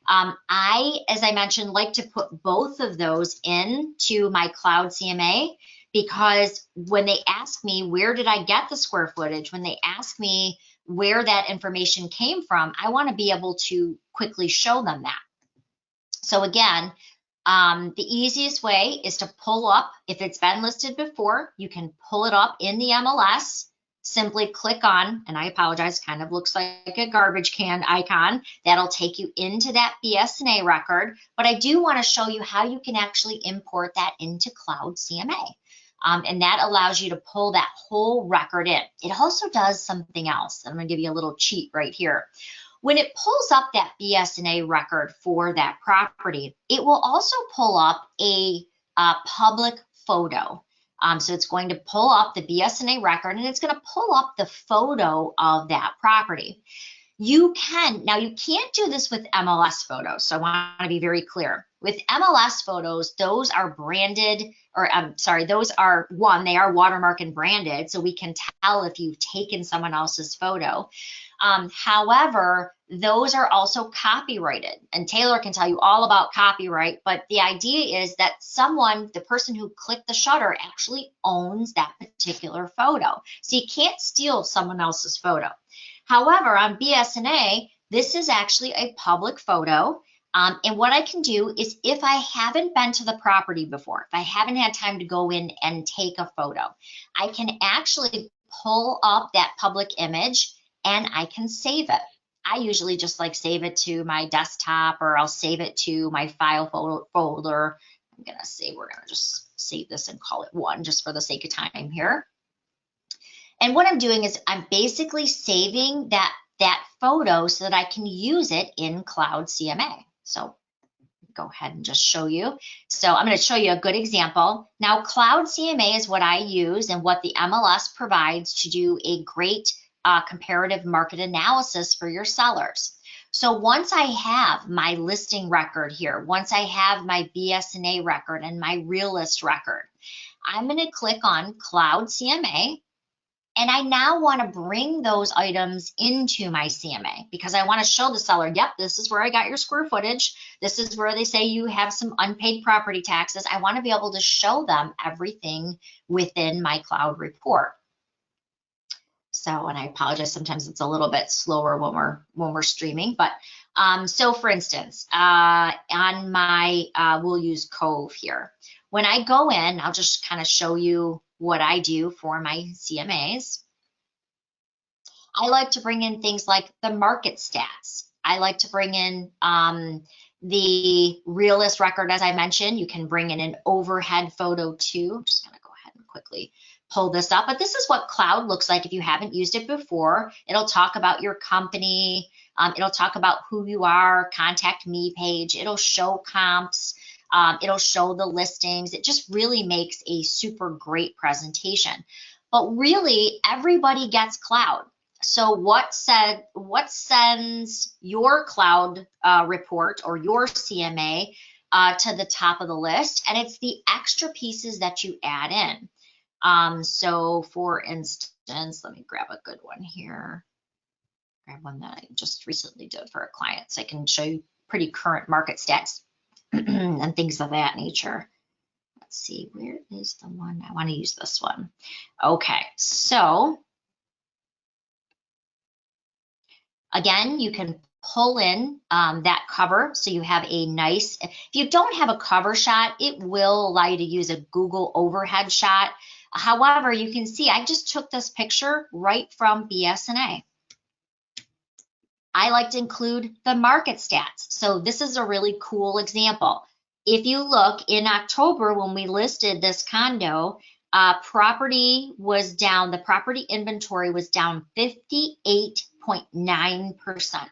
I, as I mentioned, like to put both of those into my Cloud CMA, because when they ask me, where did I get the square footage? When they ask me where that information came from, I want to be able to quickly show them that. So again, the easiest way is to pull up, if it's been listed before, you can pull it up in the MLS, simply click on, and I apologize, kind of looks like a garbage can icon. That'll take you into that BSNA record, but I do want to show you how you can actually import that into Cloud CMA. And that allows you to pull that whole record in. It also does something else. I'm going to give you a little cheat right here. When it pulls up that BSNA record for that property, it will also pull up a public photo. So it's going to pull up the BSNA record, and it's going to pull up the photo of that property. You can, now you can't do this with MLS photos, so I want to be very clear. With MLS photos, those are branded, or I'm sorry, those are, one, they are watermark and branded, so we can tell if you've taken someone else's photo. However, those are also copyrighted, and Taylor can tell you all about copyright, but the idea is that someone, the person who clicked the shutter, actually owns that particular photo. So you can't steal someone else's photo. However, on BSNA, this is actually a public photo. And what I can do is, if I haven't been to the property before, if I haven't had time to go in and take a photo, I can actually pull up that public image and I can save it. I usually just like save it to my desktop, or I'll save it to my file folder. I'm gonna say we're gonna just save this and call it 1 just for the sake of time here. And what I'm doing is I'm basically saving that photo so that I can use it in Cloud CMA. So go ahead and just show you. So I'm going to show you a good example. Now, Cloud CMA is what I use and what the MLS provides to do a great comparative market analysis for your sellers. So once I have my listing record here, once I have my BSNA record and my Realist record, I'm going to click on Cloud CMA. And I now want to bring those items into my CMA, because I want to show the seller, yep, this is where I got your square footage. This is where they say you have some unpaid property taxes. I want to be able to show them everything within my Cloud report. So, and I apologize, sometimes it's a little bit slower when we're streaming, but so for instance, on my, we'll use Cove here. When I go in, I'll just kind of show you what I do for my CMAs. I like to bring in things like the market stats. I like to bring in the Realist record, as I mentioned. You can bring in an overhead photo too. I'm just gonna go ahead and quickly pull this up, but this is what Cloud looks like if you haven't used it before. It'll talk about your company. It'll talk about who you are, contact me page. It'll show comps. It'll show the listings. It just really makes a super great presentation. But really, everybody gets Cloud. So what sends your Cloud report or your CMA to the top of the list? And it's the extra pieces that you add in. So for instance, let me grab a good one here. Grab one that I just recently did for a client, so I can show you pretty current market stats and things of that nature. Let's see, where is the one? I want to use this one. Okay, so again, you can pull in that cover, so you have a nice, if you don't have a cover shot, it will allow you to use a Google overhead shot. However, you can see I just took this picture right from BSNA. I like to include the market stats. So this is a really cool example. If you look in October when we listed this condo, property was down, the property inventory was down 58.9%.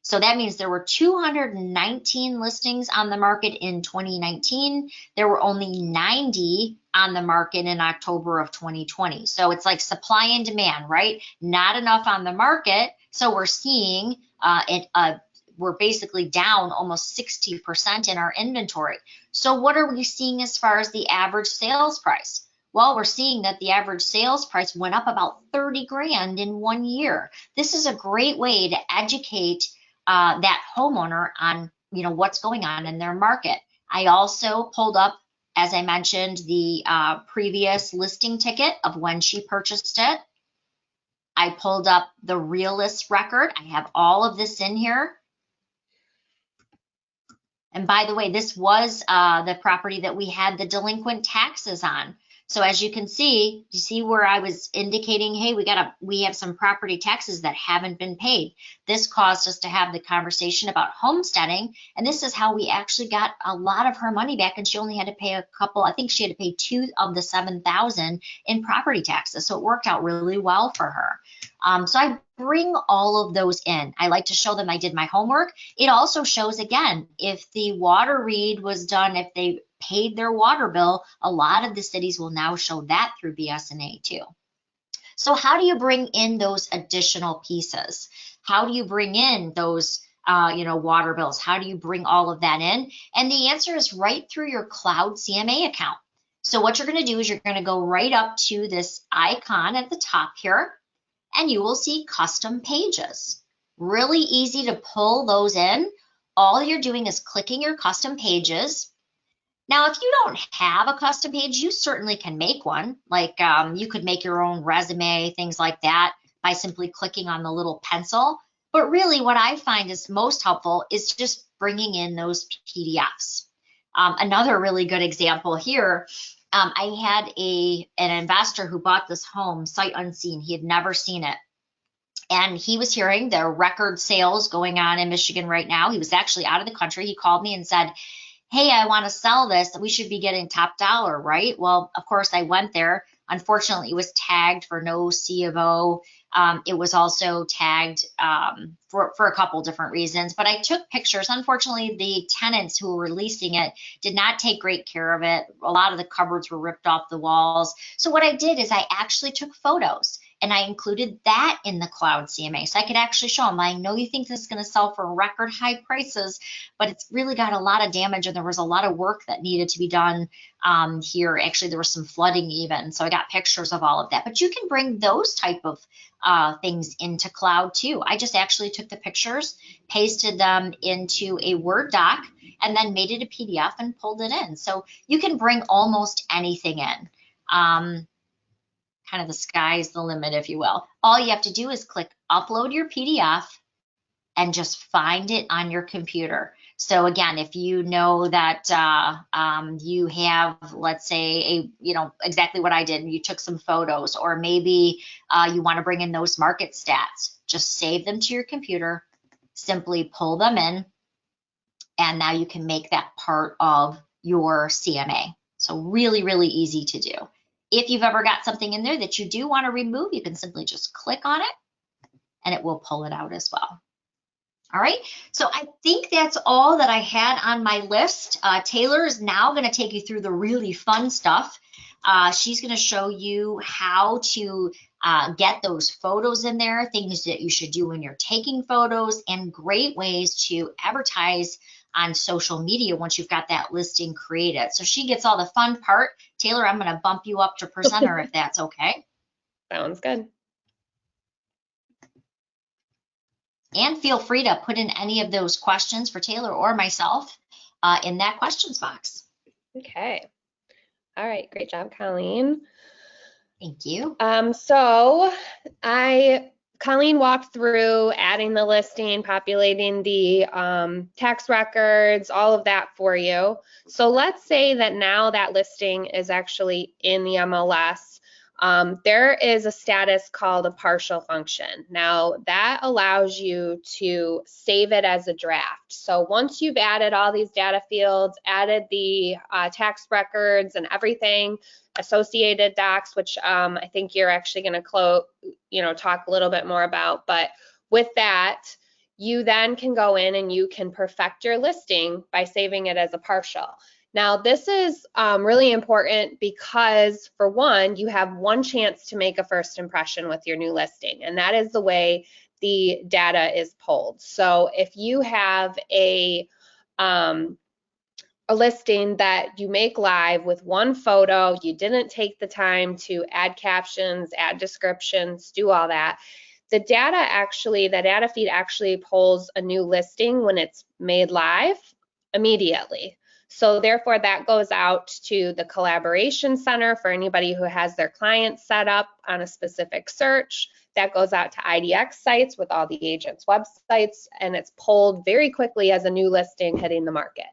So that means there were 219 listings on the market in 2019. There were only 90 on the market in October of 2020. So it's like supply and demand, right? Not enough on the market. So we're seeing we're basically down almost 60% in our inventory. So what are we seeing as far as the average sales price? Well, we're seeing that the average sales price went up about 30 grand in 1 year. This is a great way to educate that homeowner on, what's going on in their market. I also pulled up, as I mentioned, the previous listing ticket of when she purchased it. I pulled up the realist record. I have all of this in here. And by the way, this was the property that we had the delinquent taxes on. So as you can see, you see where I was indicating, hey, we have some property taxes that haven't been paid. This caused us to have the conversation about homesteading, and this is how we actually got a lot of her money back, and she only had to pay a couple, I think she had to pay 2 of the 7,000 in property taxes. So it worked out really well for her. So I bring all of those in. I like to show them I did my homework. It also shows, again, if the water read was done, if they paid their water bill, a lot of the cities will now show that through BSNA too. So how do you bring in those additional pieces? How do you bring in those water bills? How do you bring all of that in? And the answer is right through your Cloud CMA account. So what you're going to do is you're going to go right up to this icon at the top here, and you will see custom pages. Really easy to pull those in. All you're doing is clicking your custom pages. Now, if you don't have a custom page, you certainly can make one. Like you could make your own resume, things like that, by simply clicking on the little pencil. But really what I find is most helpful is just bringing in those PDFs. Another really good example here, I had an investor who bought this home sight unseen. He had never seen it. And he was hearing the record sales going on in Michigan right now. He was actually out of the country. He called me and said, hey, I want to sell this. We should be getting top dollar, right? Well, of course, I went there. Unfortunately, it was tagged for no C of O. It was also tagged for a couple different reasons, but I took pictures. Unfortunately, the tenants who were leasing it did not take great care of it. A lot of the cupboards were ripped off the walls. So what I did is I actually took photos, and I included that in the Cloud CMA. So I could actually show them, I know you think this is going to sell for record high prices, but it's really got a lot of damage, and there was a lot of work that needed to be done here. Actually, there was some flooding even. So I got pictures of all of that. But you can bring those type of things into Cloud too. I just actually took the pictures, pasted them into a Word doc, and then made it a PDF and pulled it in. So you can bring almost anything in. Kind of the sky's the limit, if you will. All you have to do is click upload your PDF and just find it on your computer. So again, if you know that you have, let's say, exactly what I did, you took some photos, or maybe you want to bring in those market stats, just save them to your computer, simply pull them in, and now you can make that part of your CMA. So really, really easy to do. If you've ever got something in there that you do want to remove, you can simply just click on it and it will pull it out as well. All right, so I think that's all that I had on my list. Taylor is now going to take you through the really fun stuff. She's going to show you how to get those photos in there, things that you should do when you're taking photos, and great ways to advertise on social media once you've got that listing created. So she gets all the fun part. Taylor, I'm going to bump you up to presenter if that's okay. Sounds good. And feel free to put in any of those questions for Taylor or myself in that questions box. Okay. All right. Great job, Colleen. Thank you. So Colleen walked through adding the listing, populating the tax records, all of that for you. So let's say that now that listing is actually in the MLS. There is a status called a partial function. Now that allows you to save it as a draft. So once you've added all these data fields, added the tax records and everything, associated docs, which I think you're actually going to talk a little bit more about. But with that, you then can go in and you can perfect your listing by saving it as a partial. Now, this is really important because, for one, you have one chance to make a first impression with your new listing, and that is the way the data is pulled. So if you have a listing that you make live with one photo, you didn't take the time to add captions, add descriptions, do all that, the data feed actually pulls a new listing when it's made live immediately. So therefore that goes out to the collaboration center for anybody who has their clients set up on a specific search. That goes out to IDX sites with all the agents' websites, and it's pulled very quickly as a new listing hitting the market.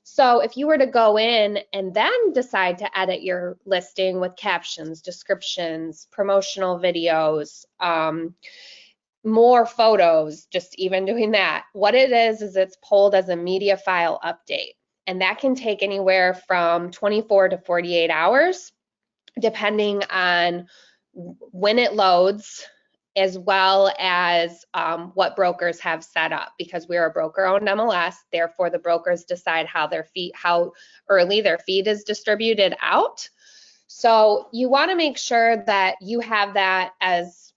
So if you were to go in and then decide to edit your listing with captions, descriptions, promotional videos, more photos, just even doing that, what it is it's pulled as a media file update. And that can take anywhere from 24 to 48 hours, depending on when it loads, as well as what brokers have set up, because we're a broker-owned MLS. Therefore, the brokers decide how early their feed is distributed out. So you want to make sure that you have that as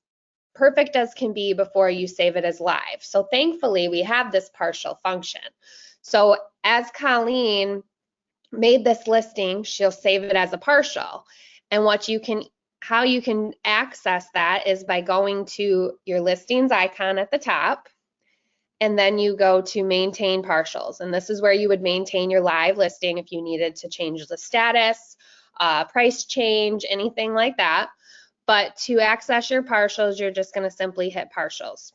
perfect as can be before you save it as live. So thankfully, we have this partial function. So as Colleen made this listing, she'll save it as a partial. And how you can access that is by going to your listings icon at the top, and then you go to maintain partials. And this is where you would maintain your live listing if you needed to change the status, price change, anything like that. But to access your partials, you're just going to simply hit partials.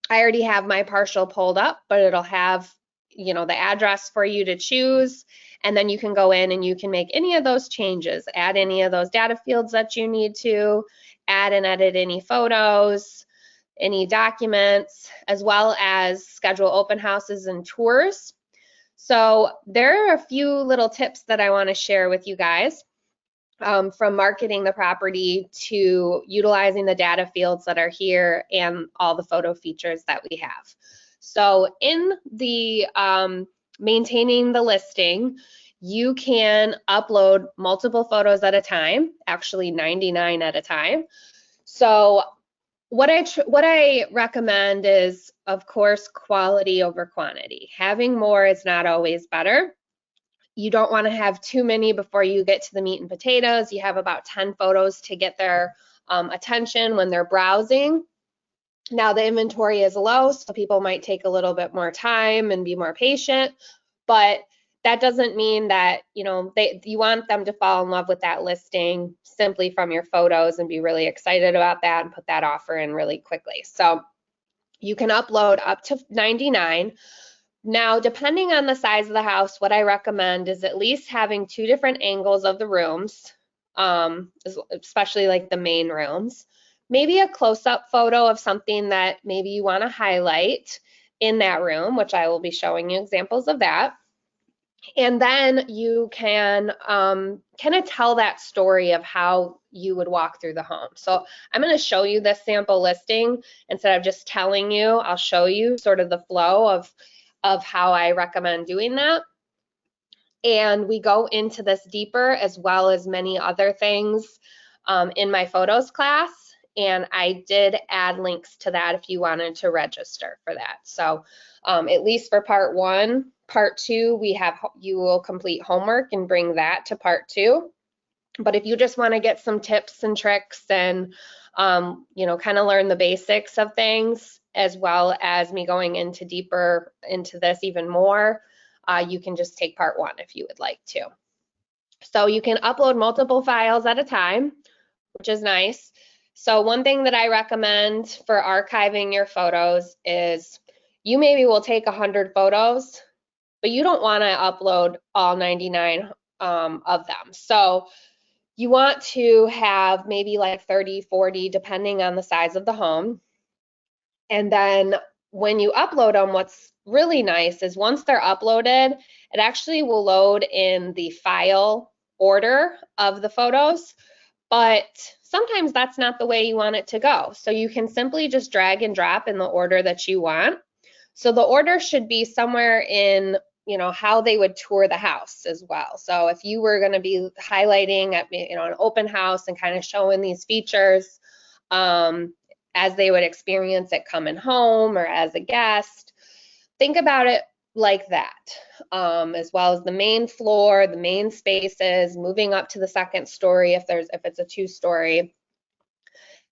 I already have my partial pulled up, but it'll have, the address for you to choose, and then you can go in and you can make any of those changes, add any of those data fields that you need to, add and edit any photos, any documents, as well as schedule open houses and tours. So there are a few little tips that I want to share with you guys. From marketing the property to utilizing the data fields that are here and all the photo features that we have. So in the maintaining the listing, you can upload multiple photos at a time, actually 99 at a time. So what I recommend is, of course, quality over quantity. Having more is not always better. You don't want to have too many before you get to the meat and potatoes. You have about 10 photos to get their attention when they're browsing. Now the inventory is low, so people might take a little bit more time and be more patient, but that doesn't mean that, you want them to fall in love with that listing simply from your photos and be really excited about that and put that offer in really quickly. So you can upload up to 99. Now, depending on the size of the house, what I recommend is at least having 2 different angles of the rooms, especially like the main rooms. Maybe a close-up photo of something that maybe you want to highlight in that room, which I will be showing you examples of that. And then you can kind of tell that story of how you would walk through the home. So I'm going to show you this sample listing. Instead of just telling you, I'll show you sort of the flow of how I recommend doing that. And we go into this deeper, as well as many other things in my photos class. And I did add links to that if you wanted to register for that. So at least for part 1, part 2, you will complete homework and bring that to part 2. But if you just want to get some tips and tricks and kind of learn the basics of things, as well as me going into deeper into this even more, you can just take part 1 if you would like to. So you can upload multiple files at a time, which is nice. So one thing that I recommend for archiving your photos is you maybe will take 100 photos, but you don't want to upload all 99 of them. So you want to have maybe like 30, 40, depending on the size of the home. And then when you upload them, what's really nice is once they're uploaded, it actually will load in the file order of the photos, but sometimes that's not the way you want it to go. So you can simply just drag and drop in the order that you want. So the order should be somewhere in how they would tour the house as well. So if you were going to be highlighting at, an open house and kind of showing these features as they would experience it coming home or as a guest, think about it like that, as well as the main floor, the main spaces, moving up to the second story if it's a 2-story.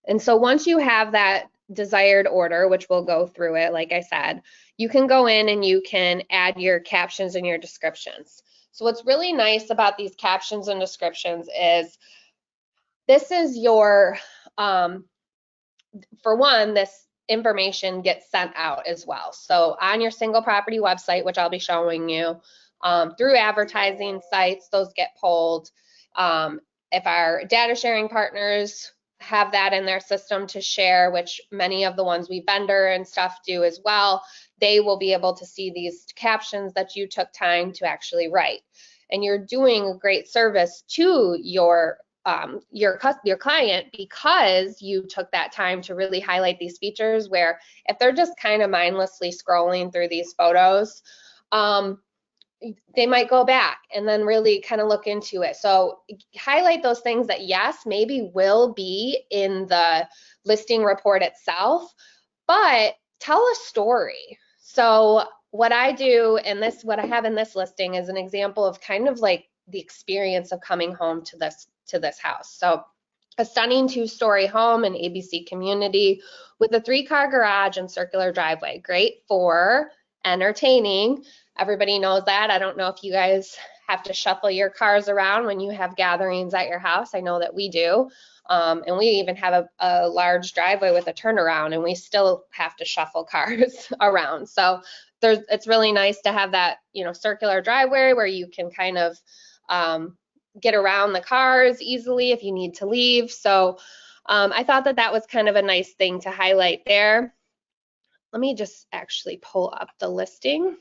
And so once you have that desired order, which we'll go through it, like I said, you can go in and you can add your captions and your descriptions. So what's really nice about these captions and descriptions is this is your, for one, this information gets sent out as well. So on your single property website, which I'll be showing you, through advertising sites, those get pulled. If our data sharing partners have that in their system to share, which many of the ones we vendor and stuff do as well, they will be able to see these captions that you took time to actually write. And you're doing a great service to your client because you took that time to really highlight these features, where if they're just kind of mindlessly scrolling through these photos, they might go back and then really kind of look into it. So highlight those things that, yes, maybe will be in the listing report itself, but tell a story. So what I do, and what I have in this listing is an example of kind of like the experience of coming home to this house. So a stunning 2-story home in ABC community with a 3-car garage and circular driveway. Great for entertaining. Everybody knows that. I don't know if you guys have to shuffle your cars around when you have gatherings at your house. I know that we do. And we even have a large driveway with a turnaround, and we still have to shuffle cars around. So it's really nice to have that, circular driveway where you can kind of get around the cars easily if you need to leave. So I thought that was kind of a nice thing to highlight there. Let me just actually pull up the listing.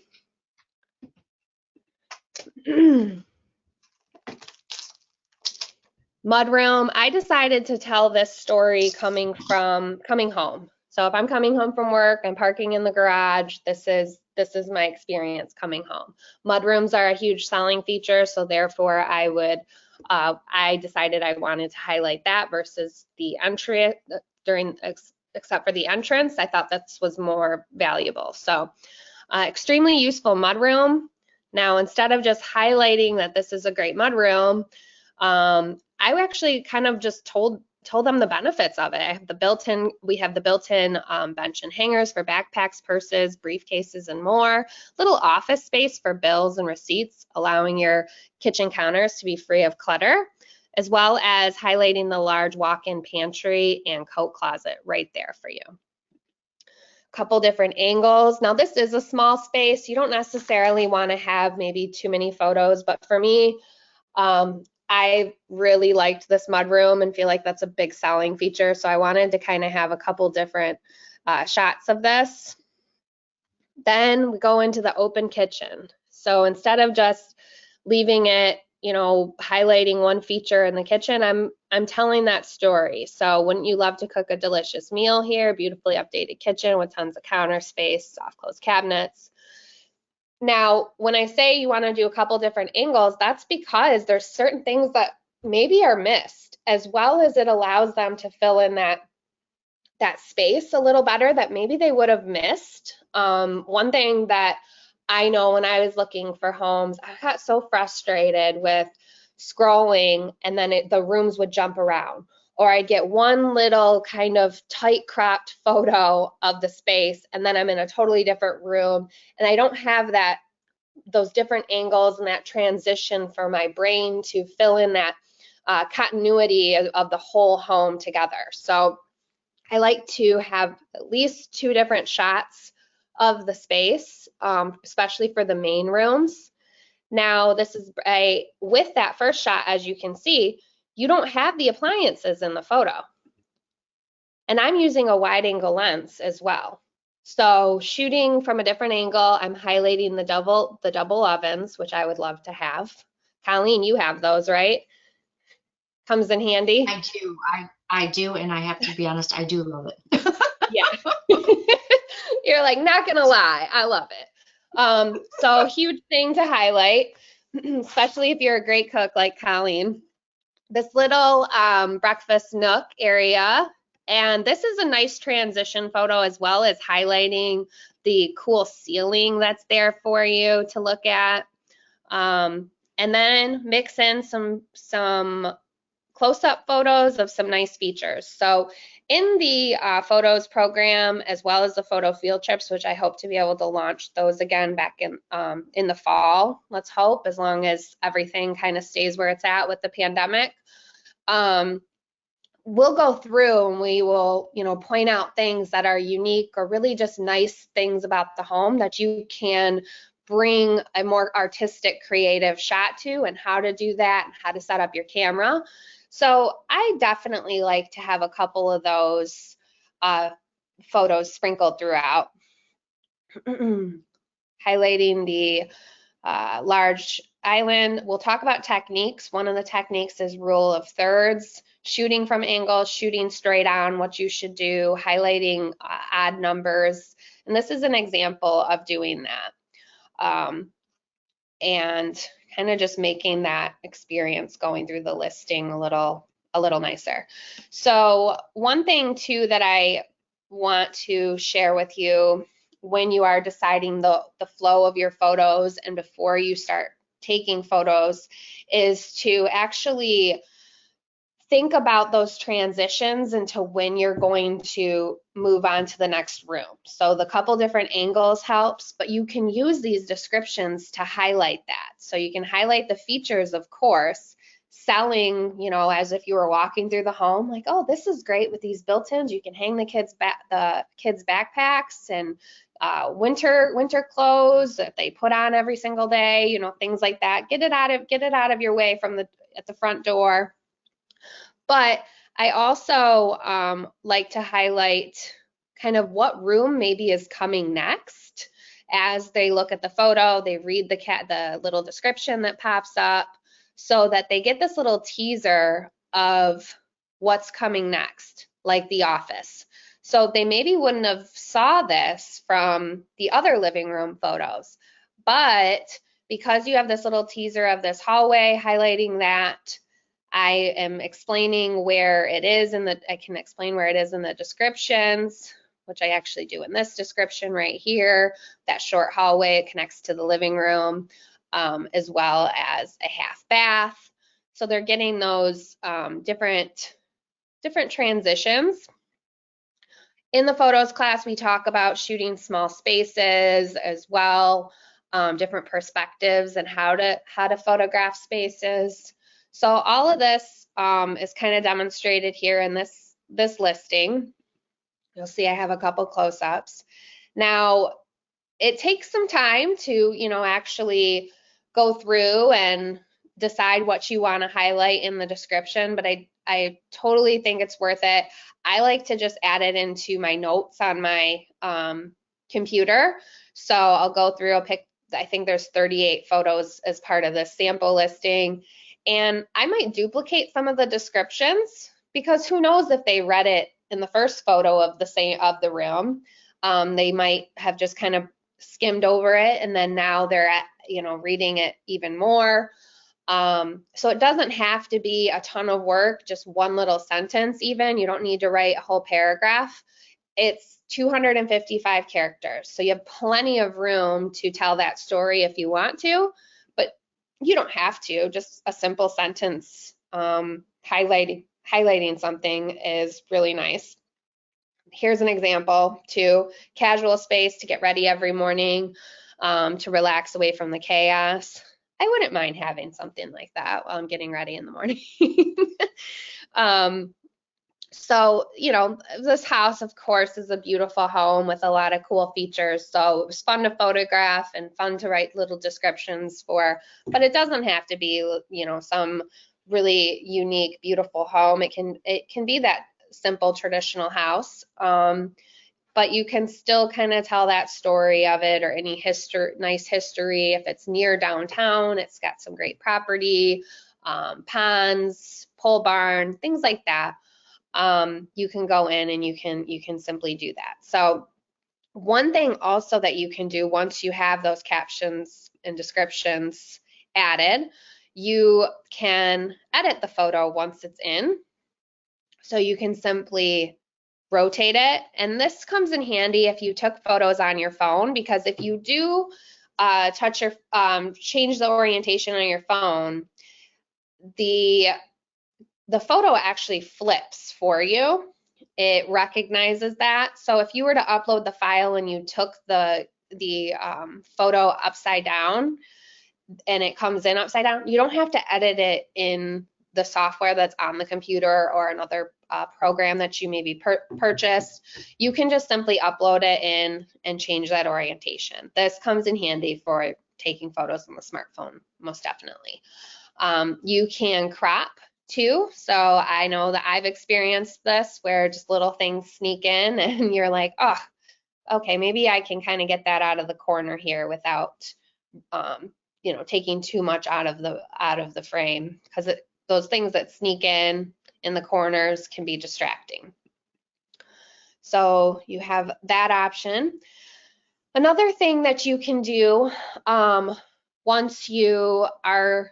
Mudroom, I decided to tell this story coming home. So if I'm coming home from work, I'm parking in the garage, this is my experience coming home. Mudrooms are a huge selling feature, so therefore I decided I wanted to highlight that versus the entry except for the entrance. I thought this was more valuable. So extremely useful mudroom. Now, instead of just highlighting that this is a great mudroom, I actually kind of just told them the benefits of it. We have the built-in bench and hangers for backpacks, purses, briefcases, and more. Little office space for bills and receipts, allowing your kitchen counters to be free of clutter, as well as highlighting the large walk-in pantry and coat closet right there for you. Couple different angles. Now this is a small space. You don't necessarily want to have maybe too many photos, but for me, I really liked this mudroom and feel like that's a big selling feature. So I wanted to kind of have a couple different shots of this. Then we go into the open kitchen. So instead of just leaving it, highlighting one feature in the kitchen, I'm telling that story. So wouldn't you love to cook a delicious meal here? Beautifully updated kitchen with tons of counter space, soft close cabinets. Now, when I say you want to do a couple different angles, that's because there's certain things that maybe are missed, as well as it allows them to fill in that space a little better that maybe they would have missed. One thing that I know when I was looking for homes, I got so frustrated with scrolling and then the rooms would jump around, or I'd get one little kind of tight cropped photo of the space and then I'm in a totally different room and I don't have those different angles and that transition for my brain to fill in that continuity of the whole home together. So I like to have at least 2 different shots of the space, especially for the main rooms. Now, this is with that first shot, as you can see, you don't have the appliances in the photo. And I'm using a wide angle lens as well. So shooting from a different angle, I'm highlighting the double ovens, which I would love to have. Colleen, you have those, right? Comes in handy. I do. I do, and I have to be honest, I do love it. Yeah. You're like, not gonna lie, I love it. So huge thing to highlight, especially if you're a great cook like Colleen. This little breakfast nook area. And this is a nice transition photo as well as highlighting the cool ceiling that's there for you to look at. And then mix in some close-up photos of some nice features. So in the photos program, as well as the photo field trips, which I hope to be able to launch those again back in the fall, let's hope, as long as everything kind of stays where it's at with the pandemic. We'll go through and we will, point out things that are unique or really just nice things about the home that you can bring a more artistic, creative shot to, and how to do that and how to set up your camera. So I definitely like to have a couple of those photos sprinkled throughout. Highlighting the large island. We'll talk about techniques. One of the techniques is rule of thirds, shooting from angles, shooting straight on, what you should do, highlighting odd numbers. And this is an example of doing that. And kind of just making that experience going through the listing a little nicer. So one thing too that I want to share with you when you are deciding the flow of your photos and before you start taking photos is to actually think about those transitions into when you're going to move on to the next room. So the couple different angles helps, but you can use these descriptions to highlight that. So you can highlight the features, of course, selling, as if you were walking through the home, like, oh, this is great with these built-ins. You can hang the kids' backpacks and winter clothes that they put on every single day, things like that. Get it out of your way at the front door. But I also like to highlight kind of what room maybe is coming next. As they look at the photo, they read the little description that pops up, so that they get this little teaser of what's coming next, like The Office. So they maybe wouldn't have saw this from the other living room photos, but because you have this little teaser of this hallway highlighting that, I am explaining where it is I can explain where it is in the descriptions, which I actually do in this description right here. That short hallway connects to the living room, as well as a half bath. So they're getting those different transitions. In the photos class, we talk about shooting small spaces as well, different perspectives and how to photograph spaces. So all of this is kind of demonstrated here in this listing. You'll see I have a couple close-ups. Now, it takes some time to, actually go through and decide what you want to highlight in the description, but I totally think it's worth it. I like to just add it into my notes on my computer. So I'll go through, I think there's 38 photos as part of this sample listing. And I might duplicate some of the descriptions, because who knows if they read it in the first photo of the room. They might have just kind of skimmed over it, and then now they're reading it even more. So it doesn't have to be a ton of work, just one little sentence even. You don't need to write a whole paragraph. It's 255 characters, so you have plenty of room to tell that story if you want to, but you don't have to. Just a simple sentence highlighting something is really nice. Here's an example too: casual space to get ready every morning, to relax away from the chaos. I wouldn't mind having something like that while I'm getting ready in the morning. So, this house, of course, is a beautiful home with a lot of cool features. So it was fun to photograph and fun to write little descriptions for, but it doesn't have to be, some really unique, beautiful home. It can be that simple traditional house. But you can still kind of tell that story of it, or any nice history. If it's near downtown, it's got some great property, ponds, pole barn, things like that. You can go in and you can simply do that. So One thing also that you can do once you have those captions and descriptions added, you can edit the photo once it's in. So you can simply rotate it. And this comes in handy if you took photos on your phone, because if you do change the orientation on your phone, the photo actually flips for you. It recognizes that. So if you were to upload the file and you took the photo upside down and it comes in upside down, you don't have to edit it in the software that's on the computer or another program that you maybe purchased. You can just simply upload it in and change that orientation. This comes in handy for taking photos on the smartphone, most definitely. You can crop too. So I know that I've experienced this where just little things sneak in and you're like, oh, okay, maybe I can kind of get that out of the corner here without, you know, taking too much out of the frame, because those things that sneak in the corners can be distracting. So you have that option. Another thing that you can do once you are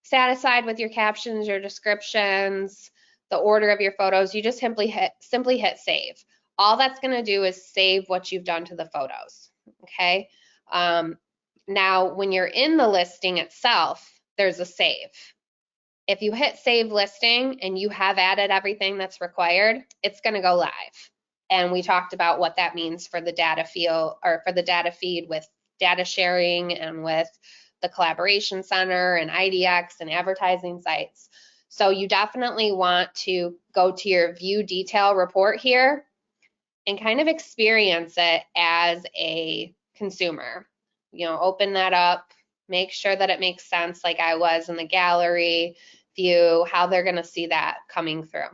satisfied with your captions, your descriptions, the order of your photos, you just simply hit save. All that's going to do is save what you've done to the photos. Okay. Now, when you're in the listing itself, there's a save. If you hit save listing and you have added everything that's required, it's going to go live. And we talked about what that means for the data field, or for the data feed with data sharing and with the collaboration center and IDX and advertising sites. So you definitely want to go to your view detail report here and kind of experience it as a consumer. You know, open that up, make sure that it makes sense like I was in the gallery view, how they're going to see that coming through.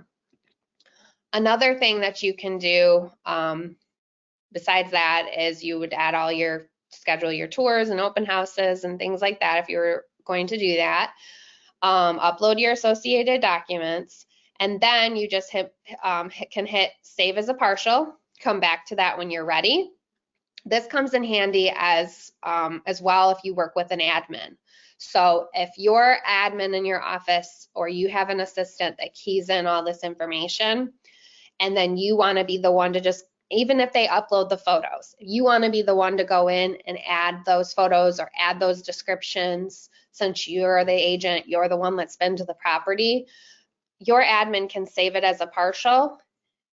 Another thing that you can do besides that is you would add all your, schedule your tours and open houses and things like that if you were going to do that. Upload your associated documents, and then you just can hit save as a partial, come back to that when you're ready. This comes in handy as well if you work with an admin. So if you're admin in your office or you have an assistant that keys in all this information, and then you want to be the one to just, even if they upload the photos, you want to be the one to go in and add those photos or add those descriptions. Since you're the agent, you're the one that's been to the property, your admin can save it as a partial.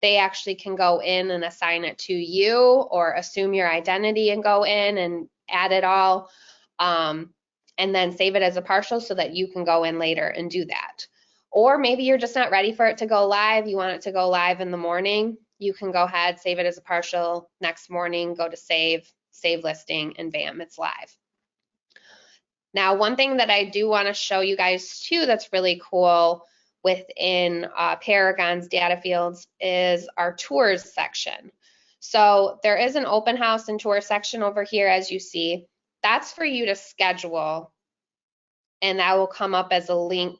They actually can go in and assign it to you or assume your identity and go in and add it all, and then save it as a partial so that you can go in later and do that. Or maybe you're just not ready for it to go live. You want it to go live in the morning. You can go ahead, save it as a partial, next morning, go to save listing, and bam, it's live. Now, one thing that I do want to show you guys too that's really cool within Paragon's data fields is our tours section. So there is an open house and tour section over here, as you see. That's for you to schedule, and that will come up as a link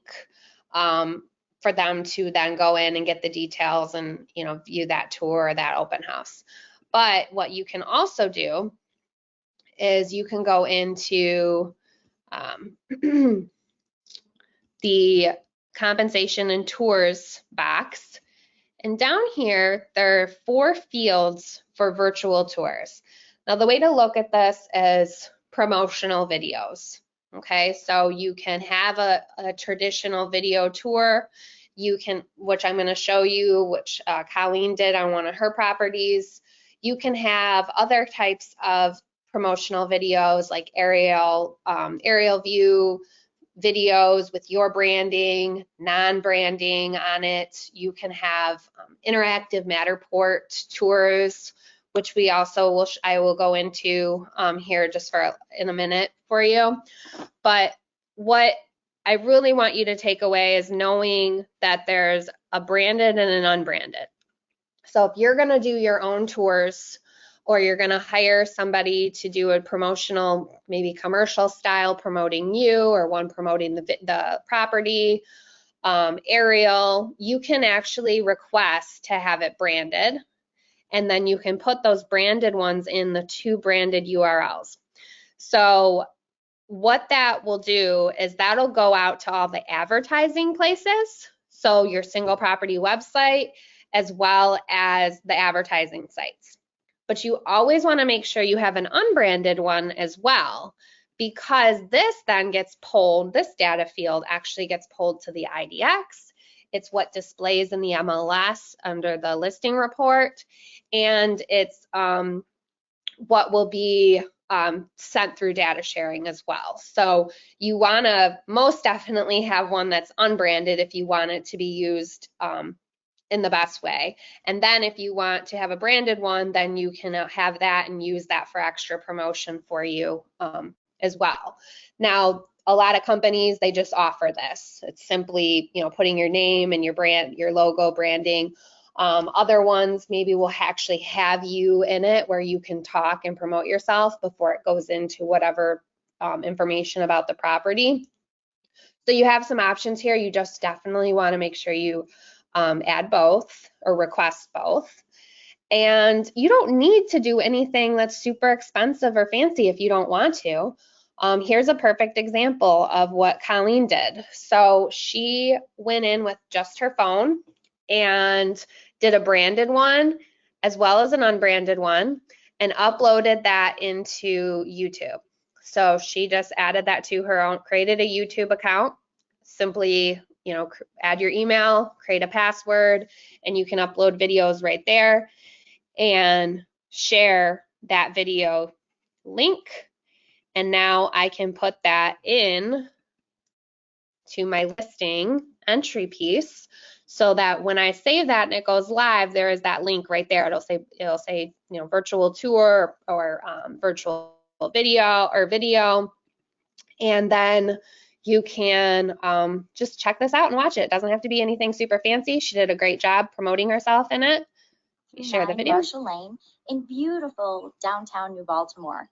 for them to then go in and get the details and, you know, view that tour or that open house. But what you can also do is you can go into the compensation and tours box, and down here there are 4 fields for virtual tours. Now the way to look at this is promotional videos. Okay, so you can have a traditional video tour. You can, which I'm going to show you, which Colleen did on one of her properties. You can have other types of promotional videos like aerial view videos with your branding, non-branding on it. You can have interactive Matterport tours, which we also I will go into here just in a minute for you. But what I really want you to take away is knowing that there's a branded and an unbranded. So if you're going to do your own tours, or you're going to hire somebody to do a promotional, maybe commercial style promoting you, or one promoting the property, aerial, you can actually request to have it branded. and then you can put those branded ones in the 2 branded URLs. So what that will do is that'll go out to all the advertising places, so your single property website as well as the advertising sites. But you always want to make sure you have an unbranded one as well, because this then gets pulled, this data field actually gets pulled to the IDX. It's what displays in the MLS under the listing report, and it's what will be sent through data sharing as well. So you want to most definitely have one that's unbranded if you want it to be used in the best way. And then if you want to have a branded one, then you can have that and use that for extra promotion for you as well. Now, a lot of companies, they just offer this. It's simply, putting your name and your brand, your logo branding. Other ones maybe will actually have you in it where you can talk and promote yourself before it goes into whatever information about the property. So you have some options here. You just definitely want to make sure you add both or request both. And you don't need to do anything that's super expensive or fancy if you don't want to. Here's a perfect example of what Colleen did. So she went in with just her phone and did a branded one as well as an unbranded one and uploaded that into YouTube. So she just added that to her own, created a YouTube account, simply, add your email, create a password, and you can upload videos right there and share that video link. And now I can put that in to my listing entry piece so that when I save that and it goes live, there is that link right there. It'll say virtual tour or virtual video. And then you can just check this out and watch it. It doesn't have to be anything super fancy. She did a great job promoting herself in it. Share the video. Marshall Lane in beautiful downtown New Baltimore.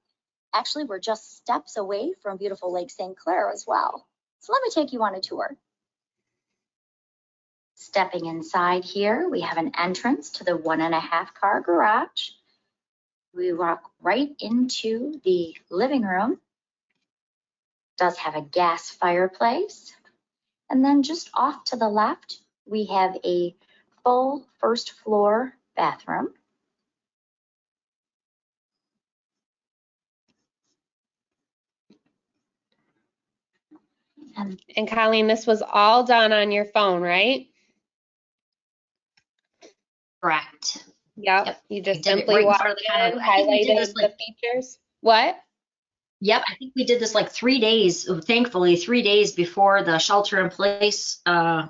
Actually, we're just steps away from beautiful Lake St. Clair as well. So let me take you on a tour. Stepping inside here, we have an entrance to the 1.5 car garage. We walk right into the living room. It does have a gas fireplace. And then just off to the left, we have a full first floor bathroom. And Colleen, this was all done on your phone, right? Correct. Yep. You just did it simply right in walked front of the camera. in, I think we did highlighted this, the features. What? Yep, I think we did this like 3 days, thankfully 3 days before the shelter in place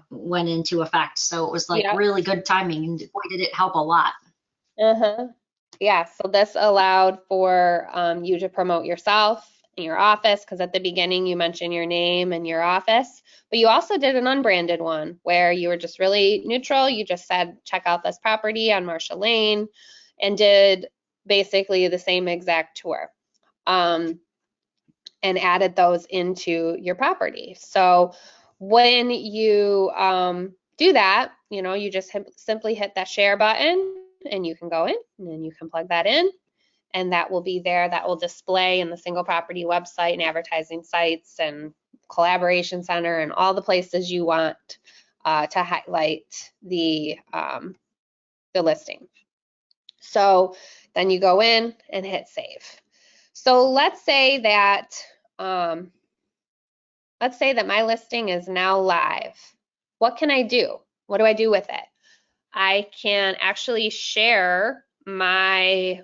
went into effect. So it was like really good timing, and boy, did it help a lot. Yeah, so this allowed for you to promote yourself in your office, because at the beginning you mentioned your name and your office, but you also did an unbranded one where you were just really neutral. You just said, check out this property on Marshall Lane, and did basically the same exact tour. And added those into your property. So when you do that, you just simply hit that share button and you can go in and then you can plug that in, and that will be there. That will display in the single property website and advertising sites and collaboration center and all the places you want to highlight the listing. So then you go in and hit save. So let's say that my listing is now live. What can I do? What do I do with it? I can actually share my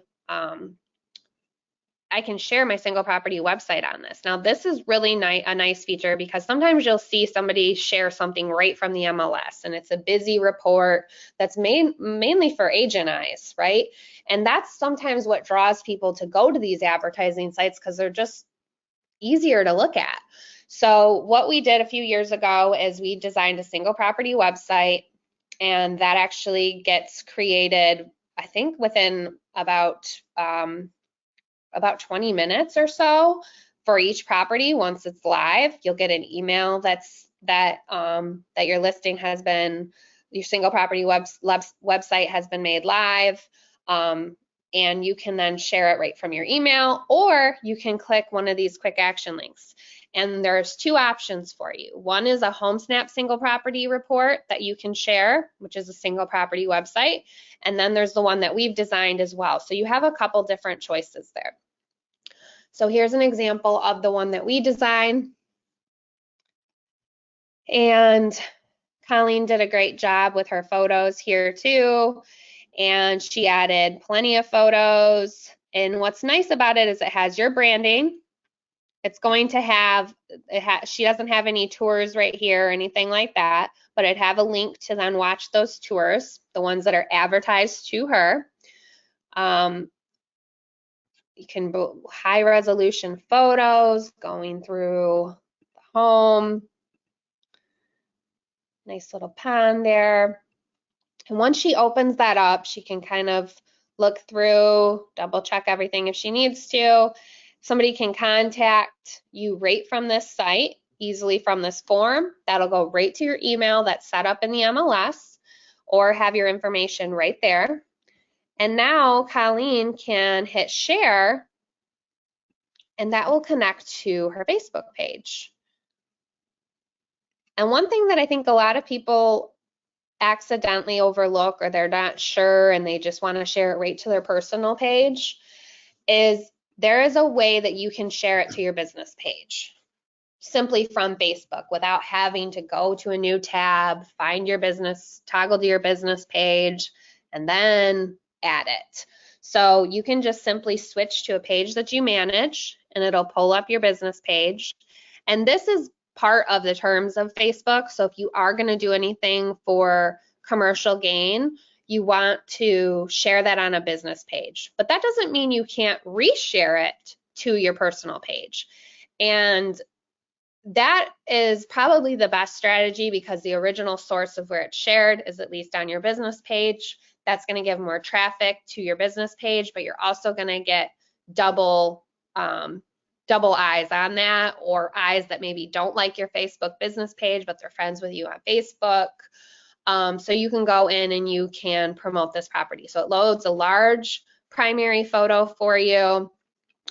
single property website on this. Now this is really a nice feature, because sometimes you'll see somebody share something right from the MLS and it's a busy report that's mainly for agent eyes, right? And that's sometimes what draws people to go to these advertising sites, because they're just easier to look at. So what we did a few years ago is we designed a single property website, and that actually gets created, I think, within about 20 minutes or so for each property. Once it's live, you'll get an email that your listing has been, your single property website has been made live. And you can then share it right from your email, or you can click one of these quick action links. And there's two options for you. One is a HomeSnap single property report that you can share, which is a single property website. And then there's the one that we've designed as well. So you have a couple different choices there. So here's an example of the one that we designed. And Colleen did a great job with her photos here too. And she added plenty of photos. And what's nice about it is it has your branding. It's going to have, she doesn't have any tours right here or anything like that, but it'd have a link to then watch those tours, the ones that are advertised to her. You can high resolution photos going through the home. Nice little pond there. And once she opens that up, she can kind of look through, double check everything if she needs to. Somebody can contact you right from this site, easily from this form. That'll go right to your email that's set up in the MLS, or have your information right there. And now Colleen can hit share, and that will connect to her Facebook page. And one thing that I think a lot of people accidentally overlook, or they're not sure and they just want to share it right to their personal page, is there is a way that you can share it to your business page simply from Facebook without having to go to a new tab, find your business, toggle to your business page, and then add it. So you can just simply switch to a page that you manage and it'll pull up your business page. And this is part of the terms of Facebook. So if you are going to do anything for commercial gain, you want to share that on a business page. But that doesn't mean you can't reshare it to your personal page. And that is probably the best strategy, because the original source of where it's shared is at least on your business page. That's going to give more traffic to your business page, but you're also going to get double eyes on that, or eyes that maybe don't like your Facebook business page, but they're friends with you on Facebook. So you can go in and you can promote this property. So it loads a large primary photo for you.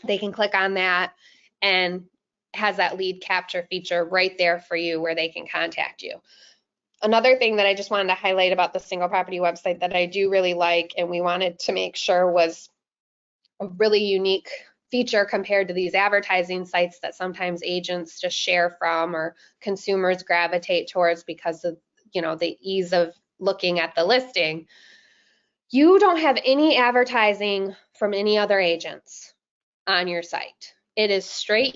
They can click on that and has that lead capture feature right there for you where they can contact you. Another thing that I just wanted to highlight about the single property website that I do really like, and we wanted to make sure was a really unique feature compared to these advertising sites that sometimes agents just share from or consumers gravitate towards because of, you know, the ease of looking at the listing. You don't have any advertising from any other agents on your site. It is straight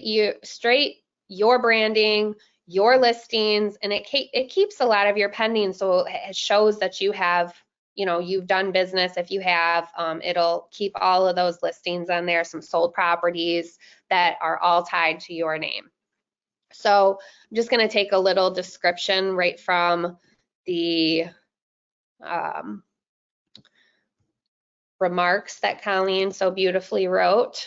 your branding, your listings, and it keeps a lot of your pending, so it shows that you have, you know, you've done business. If you have, it'll keep all of those listings on there, some sold properties that are all tied to your name. So I'm just going to take a little description right from the remarks that Colleen so beautifully wrote.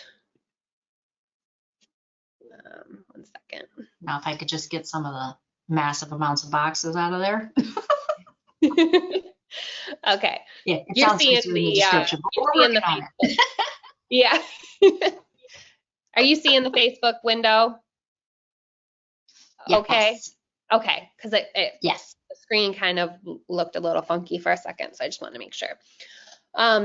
One second. Now, if I could just get some of the massive amounts of boxes out of there. Okay. Yeah, it You're sounds seeing nicer in the the, description, but you're we're seeing the working on it. Yeah. Are you seeing the Facebook window? Yes. Okay. Okay. Because Yes. the screen kind of looked a little funky for a second, so I just want to make sure.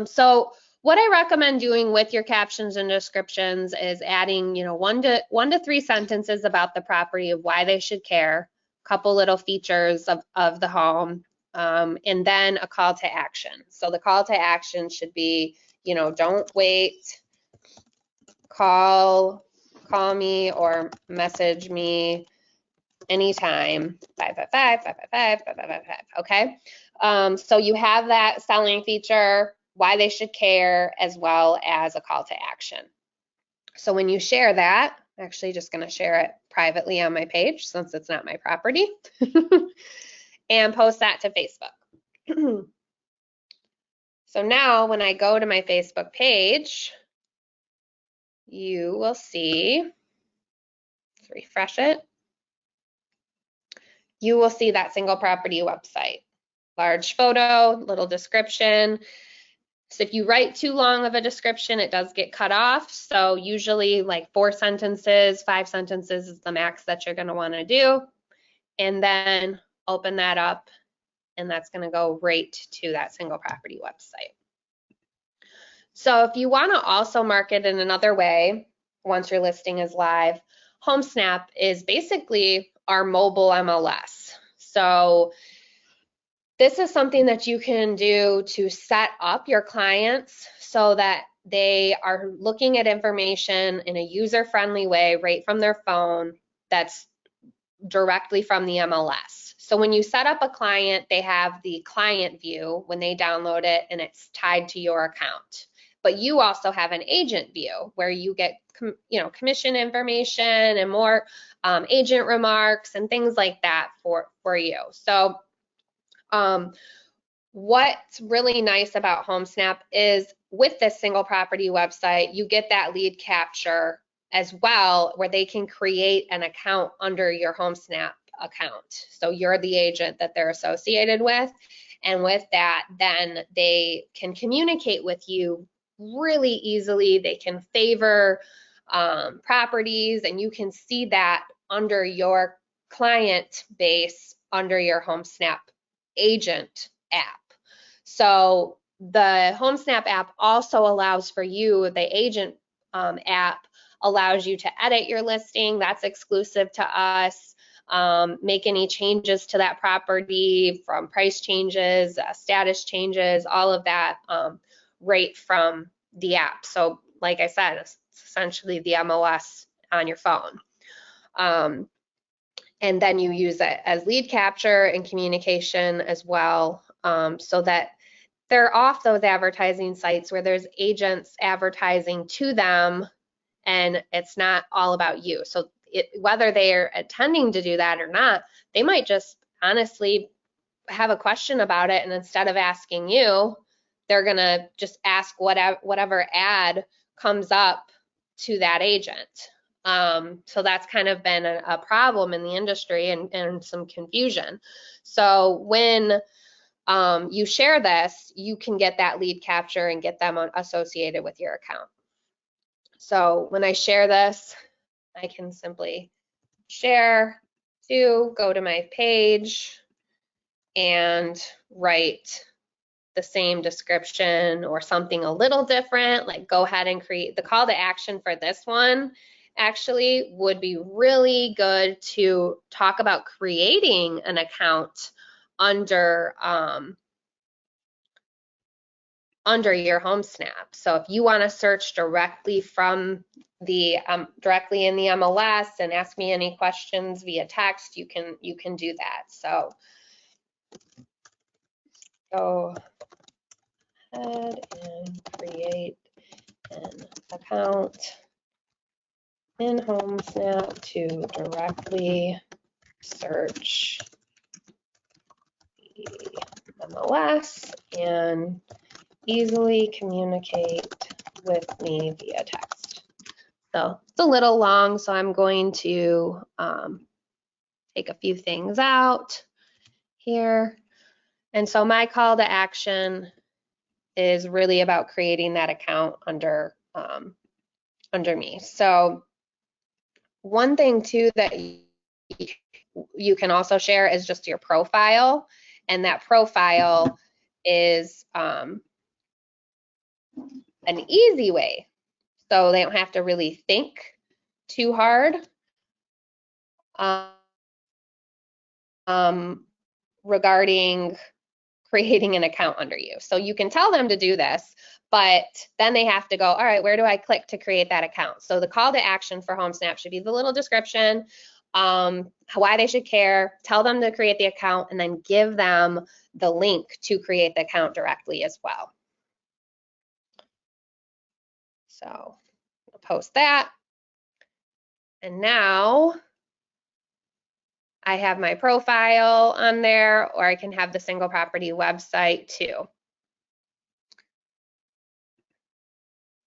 So what I recommend doing with your captions and descriptions is adding, you know, one to three sentences about the property, of why they should care, a couple little features of the home, and then a call to action. So the call to action should be, you know, don't wait, call me or message me anytime, 555-555-5555, okay? So you have that selling feature, why they should care, as well as a call to action. So when you share that, I'm actually just going to share it privately on my page since it's not my property, and post that to Facebook. So now when I go to my Facebook page, you will see, let's refresh it, you will see that single property website. Large photo, little description. So if you write too long of a description, it does get cut off. So usually like 4 sentences, 5 sentences is the max that you're going to want to do. And then open that up, and that's going to go right to that single property website. So if you want to also market in another way, once your listing is live, HomeSnap is basically our mobile MLS. So this is something that you can do to set up your clients so that they are looking at information in a user-friendly way right from their phone that's directly from the MLS. So when you set up a client, they have the client view when they download it, and it's tied to your account. But you also have an agent view where you get commission information and more agent remarks and things like that for you. So what's really nice about HomeSnap is with this single property website, you get that lead capture as well, where they can create an account under your HomeSnap account. So you're the agent that they're associated with. And with that, then they can communicate with you really easily. They can favor properties, and you can see that under your client base, under your HomeSnap agent app. So the HomeSnap app also allows for you, the agent app allows you to edit your listing. That's exclusive to us. Make any changes to that property, from price changes, status changes, all of that right from the app. So like I said, it's essentially the MLS on your phone. And then you use it as lead capture and communication as well, so that they're off those advertising sites where there's agents advertising to them, and it's not all about you. So whether they are intending to do that or not, they might just honestly have a question about it, and instead of asking you, they're gonna just ask whatever ad comes up to that agent. So that's kind of been a problem in the industry, and some confusion. So when you share this, you can get that lead capture and get them associated with your account. So when I share this, I can simply share to go to my page and write the same description or something a little different, like go ahead and create the call to action for this one. Actually would be really good to talk about creating an account under your HomeSnap. So if you want to search directly from the directly in the MLS and ask me any questions via text, you can do that. So go ahead and create an account in HomeSnap to directly search the MLS and easily communicate with me via text. So it's a little long, so I'm going to take a few things out here. And so my call to action is really about creating that account under me. So one thing too that you can also share is just your profile, and that profile is an easy way, so they don't have to really think too hard regarding creating an account under you. So you can tell them to do this, but then they have to go, all right, where do I click to create that account? So the call to action for HomeSnap should be the little description, why they should care, tell them to create the account, and then give them the link to create the account directly as well. So I'll post that. And now I have my profile on there, or I can have the single property website too.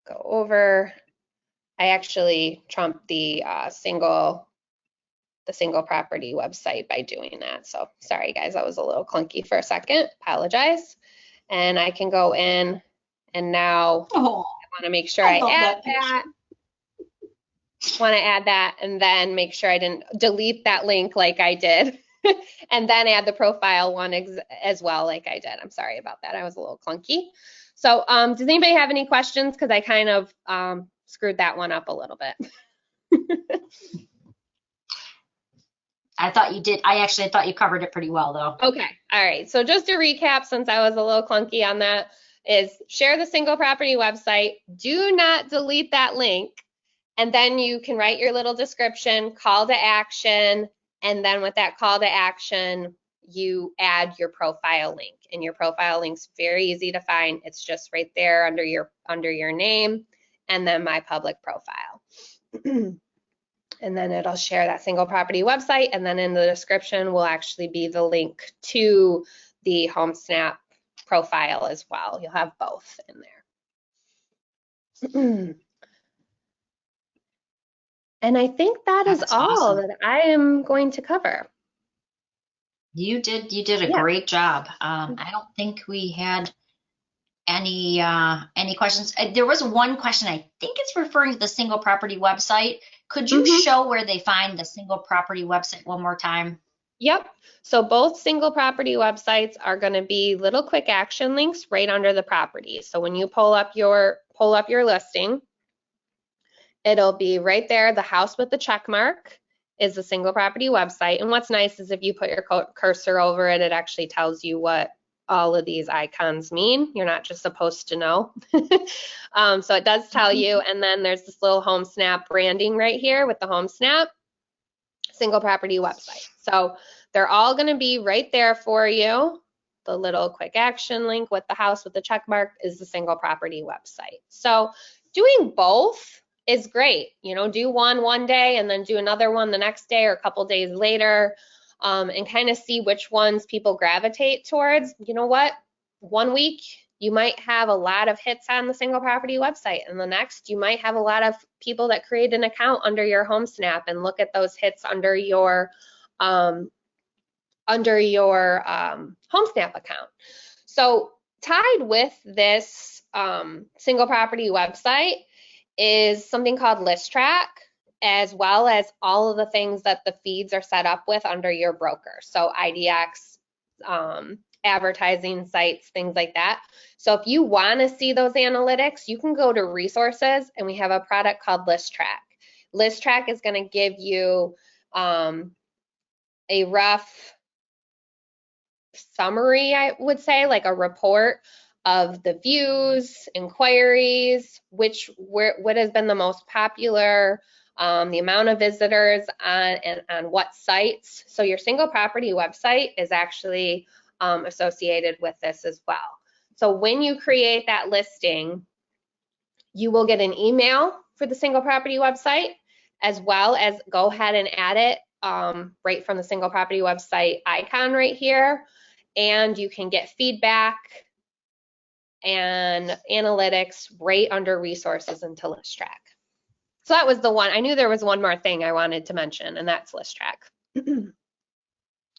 Go over. I actually trumped the single property website by doing that. So sorry guys, that was a little clunky for a second, apologize. And I can go in And now Oh, I want to make sure I I love add that that. Want to add that and then make sure I didn't delete that link like I did. And then add the profile one as well like I did. I'm sorry about that. I was a little clunky. So does anybody have any questions? Because I kind of screwed that one up a little bit. I thought you did. I actually thought you covered it pretty well, though. Okay, all right. So just to recap, since I was a little clunky on that, is share the single property website. Do not delete that link. And then you can write your little description, call to action, and then with that call to action, you add your profile link. And your profile link's very easy to find. It's just right there under your name and then my public profile. And then it'll share that single property website, and then in the description will actually be the link to the HomeSnap profile as well. You'll have both in there. And I think that's That's all awesome. that I am going to cover. You did a Yeah. great job. I don't think we had any questions. There was one question. I think it's referring to the single property website. Could you show where they find the single property website one more time? Yep. So both single property websites are going to be little quick action links right under the property. So when you pull up your listing, it'll be right there. The house with the check mark is the single property website. And what's nice is if you put your cursor over it, it actually tells you what all of these icons mean. You're not just supposed to know. So it does tell you. And then there's this little HomeSnap branding right here with the HomeSnap single property website. So they're all going to be right there for you. The little quick action link with the house with the check mark is the single property website. So doing both is great. You know, do one day and then do another one the next day or a couple days later, and kind of see which ones people gravitate towards. You know what? One week you might have a lot of hits on the single property website, and the next you might have a lot of people that create an account under your HomeSnap and look at those hits under your HomeSnap account. So tied with this single property website is something called ListTrack, as well as all of the things that the feeds are set up with under your broker. So IDX, advertising sites, things like that. So if you want to see those analytics, you can go to resources, and we have a product called ListTrack. ListTrack is going to give you a rough summary, I would say, like a report of the views, inquiries, what has been the most popular, the amount of visitors on what sites. So your single property website is actually associated with this as well. So when you create that listing, you will get an email for the single property website, as well as go ahead and add it right from the single property website icon right here. And you can get feedback and analytics right under resources into ListTrack. So that was the one. I knew there was one more thing I wanted to mention, and that's ListTrack.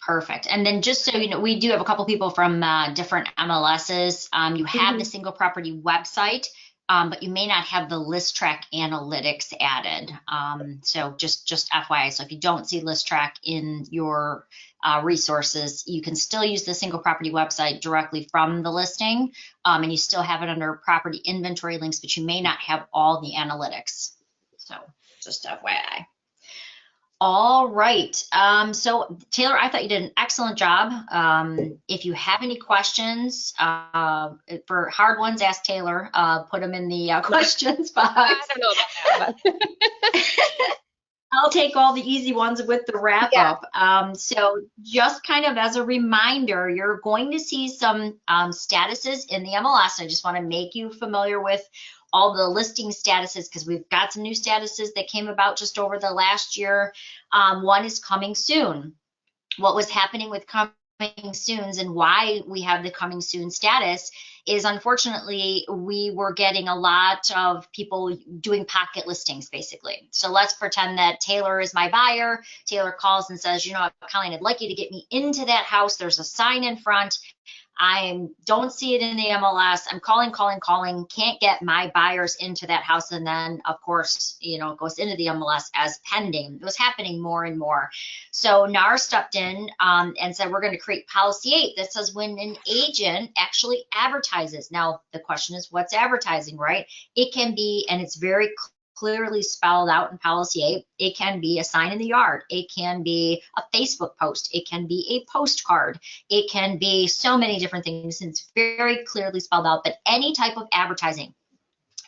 Perfect. And then just so you know, we do have a couple people from different MLSs. You have the single property website, but you may not have the ListTrack analytics added. So just FYI, so if you don't see ListTrack in your resources, you can still use the single property website directly from the listing, and you still have it under property inventory links, but you may not have all the analytics. So just FYI. All right. So Taylor, I thought you did an excellent job. If you have any questions, for hard ones, ask Taylor. Put them in the questions box. I don't know about that, but I'll take all the easy ones with the wrap up. So just kind of as a reminder, you're going to see some statuses in the MLS. I just want to make you familiar with all the listing statuses, because we've got some new statuses that came about just over the last year. One is coming soon. What was happening with coming soons and why we have the coming soon status is, unfortunately, we were getting a lot of people doing pocket listings, basically. So let's pretend that Taylor is my buyer. Taylor calls and says, you know, Colleen, I'd like you to get me into that house. There's a sign in front. I don't see it in the MLS. I'm calling, can't get my buyers into that house. And then, of course, you know, it goes into the MLS as pending. It was happening more and more. So NAR stepped in and said, we're going to create policy 8 that says when an agent actually advertises. Now, the question is, what's advertising, right? It can be, and it's very clearly spelled out in policy 8. It can be a sign in the yard. It can be a Facebook post. It can be a postcard. It can be so many different things. It's very clearly spelled out, but any type of advertising,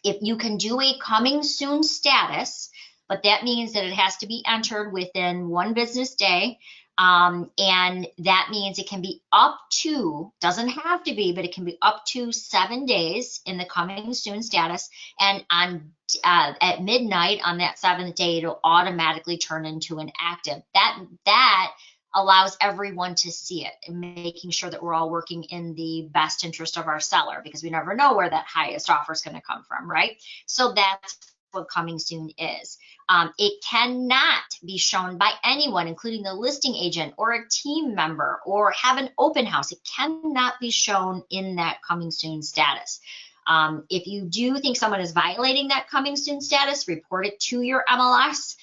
if you can do a coming soon status, but that means that it has to be entered within 1 business day. And that means it can be up to, doesn't have to be, but it can be up to 7 days in the coming soon status. And on at midnight on that 7th day, it'll automatically turn into an active. That allows everyone to see it, and making sure that we're all working in the best interest of our seller, because we never know where that highest offer is going to come from, right? So that's what coming soon is. It cannot be shown by anyone, including the listing agent or a team member, or have an open house. It cannot be shown in that coming soon status. If you do think someone is violating that coming soon status, report it to your MLS,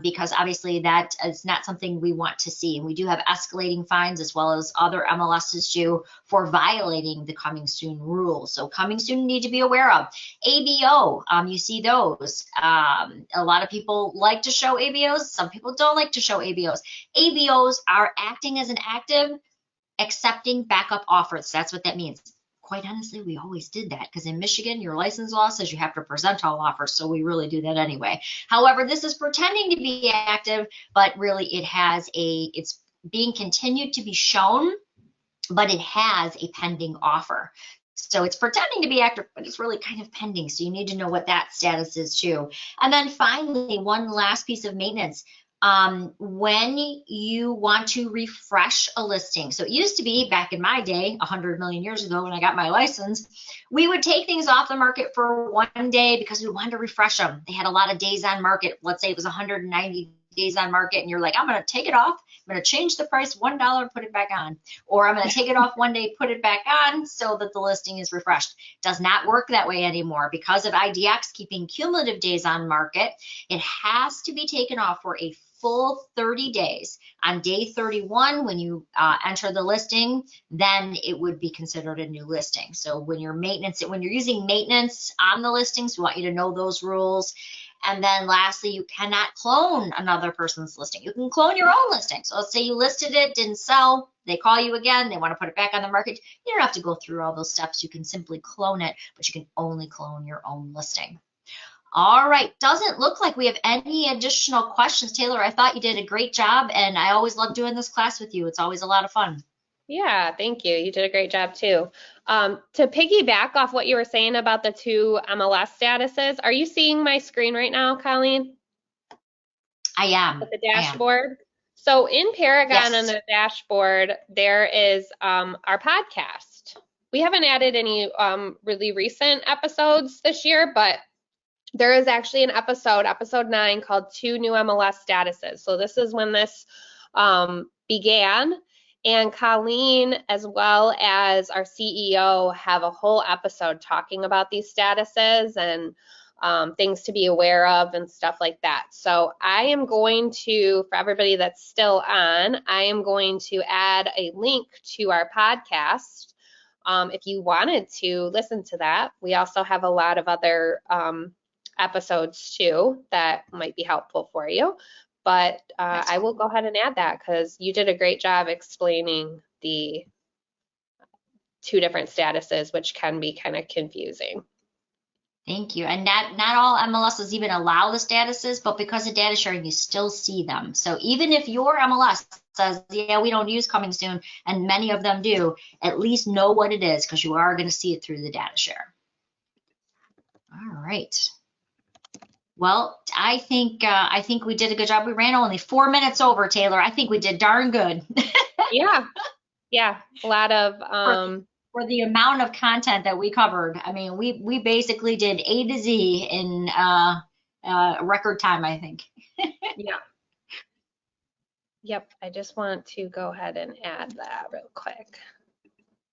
because obviously that is not something we want to see. And we do have escalating fines, as well as other MLSs do, for violating the coming soon rules. So coming soon you need to be aware of. ABO, you see those. A lot of people like to show ABOs. Some people don't like to show ABOs. ABOs are acting as an active, accepting backup offers. That's what that means. Quite honestly, we always did that, because in Michigan, your license law says you have to present all offers, so we really do that anyway. However, this is pretending to be active, but really it's being continued to be shown, but it has a pending offer. So it's pretending to be active, but it's really kind of pending. So you need to know what that status is too. And then finally, one last piece of maintenance. When you want to refresh a listing. So it used to be, back in my day, 100 million years ago when I got my license, we would take things off the market for 1 day because we wanted to refresh them. They had a lot of days on market. Let's say it was 190 days on market, and you're like, I'm going to take it off. I'm going to change the price $1, put it back on. Or I'm going to take it off 1 day, put it back on, so that the listing is refreshed. Does not work that way anymore. Because of IDX keeping cumulative days on market, it has to be taken off for a full 30 days. On day 31, when you enter the listing, then it would be considered a new listing. So when you're using maintenance on the listings, we want you to know those rules. And then lastly, you cannot clone another person's listing. You can clone your own listing. So let's say you listed it, didn't sell, they call you again, they want to put it back on the market. You don't have to go through all those steps. You can simply clone it, but you can only clone your own listing. All right, doesn't look like we have any additional questions. Taylor, I thought you did a great job, and I always love doing this class with you. It's always a lot of fun. Yeah, thank you. You did a great job too. To piggyback off what you were saying about the 2 MLS statuses, are you seeing my screen right now, Colleen? I am. With the dashboard? So in Paragon, Yes. on the dashboard, there is our podcast. We haven't added any really recent episodes this year, but there is actually an episode 9, called 2 New MLS Statuses. So this is when this began. And Colleen, as well as our CEO, have a whole episode talking about these statuses and things to be aware of and stuff like that. So I am going to, for everybody that's still on, I am going to add a link to our podcast if you wanted to listen to that. We also have a lot of other episodes too that might be helpful for you. But I will go ahead and add that, because you did a great job explaining the 2 different statuses, which can be kind of confusing. Thank you. And not all MLSs even allow the statuses, but because of data sharing, you still see them. So even if your MLS says, yeah, we don't use coming soon, and many of them do, at least know what it is, because you are going to see it through the data share. All right. Well, I think we did a good job. We ran only 4 minutes over, Taylor. I think we did darn good. Yeah, a lot of for the amount of content that we covered. I mean, we basically did A to Z in record time, I think. Yeah. Yep, I just want to go ahead and add that real quick.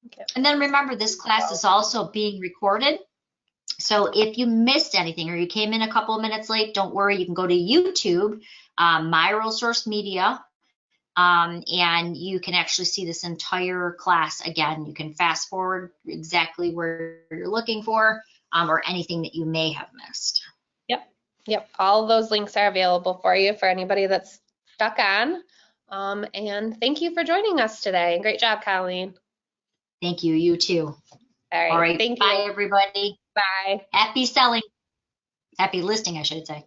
Okay. And then remember, this class is also being recorded. So if you missed anything or you came in a couple of minutes late, don't worry. You can go to YouTube, MiRealSource Media, and you can actually see this entire class again. You can fast forward exactly where you're looking for, or anything that you may have missed. Yep. All of those links are available for you for anybody that's stuck on. And thank you for joining us today. Great job, Colleen. Thank you. You too. All All right. right. Thank Bye, you. everybody. Bye. Happy selling. Happy listing, I should say.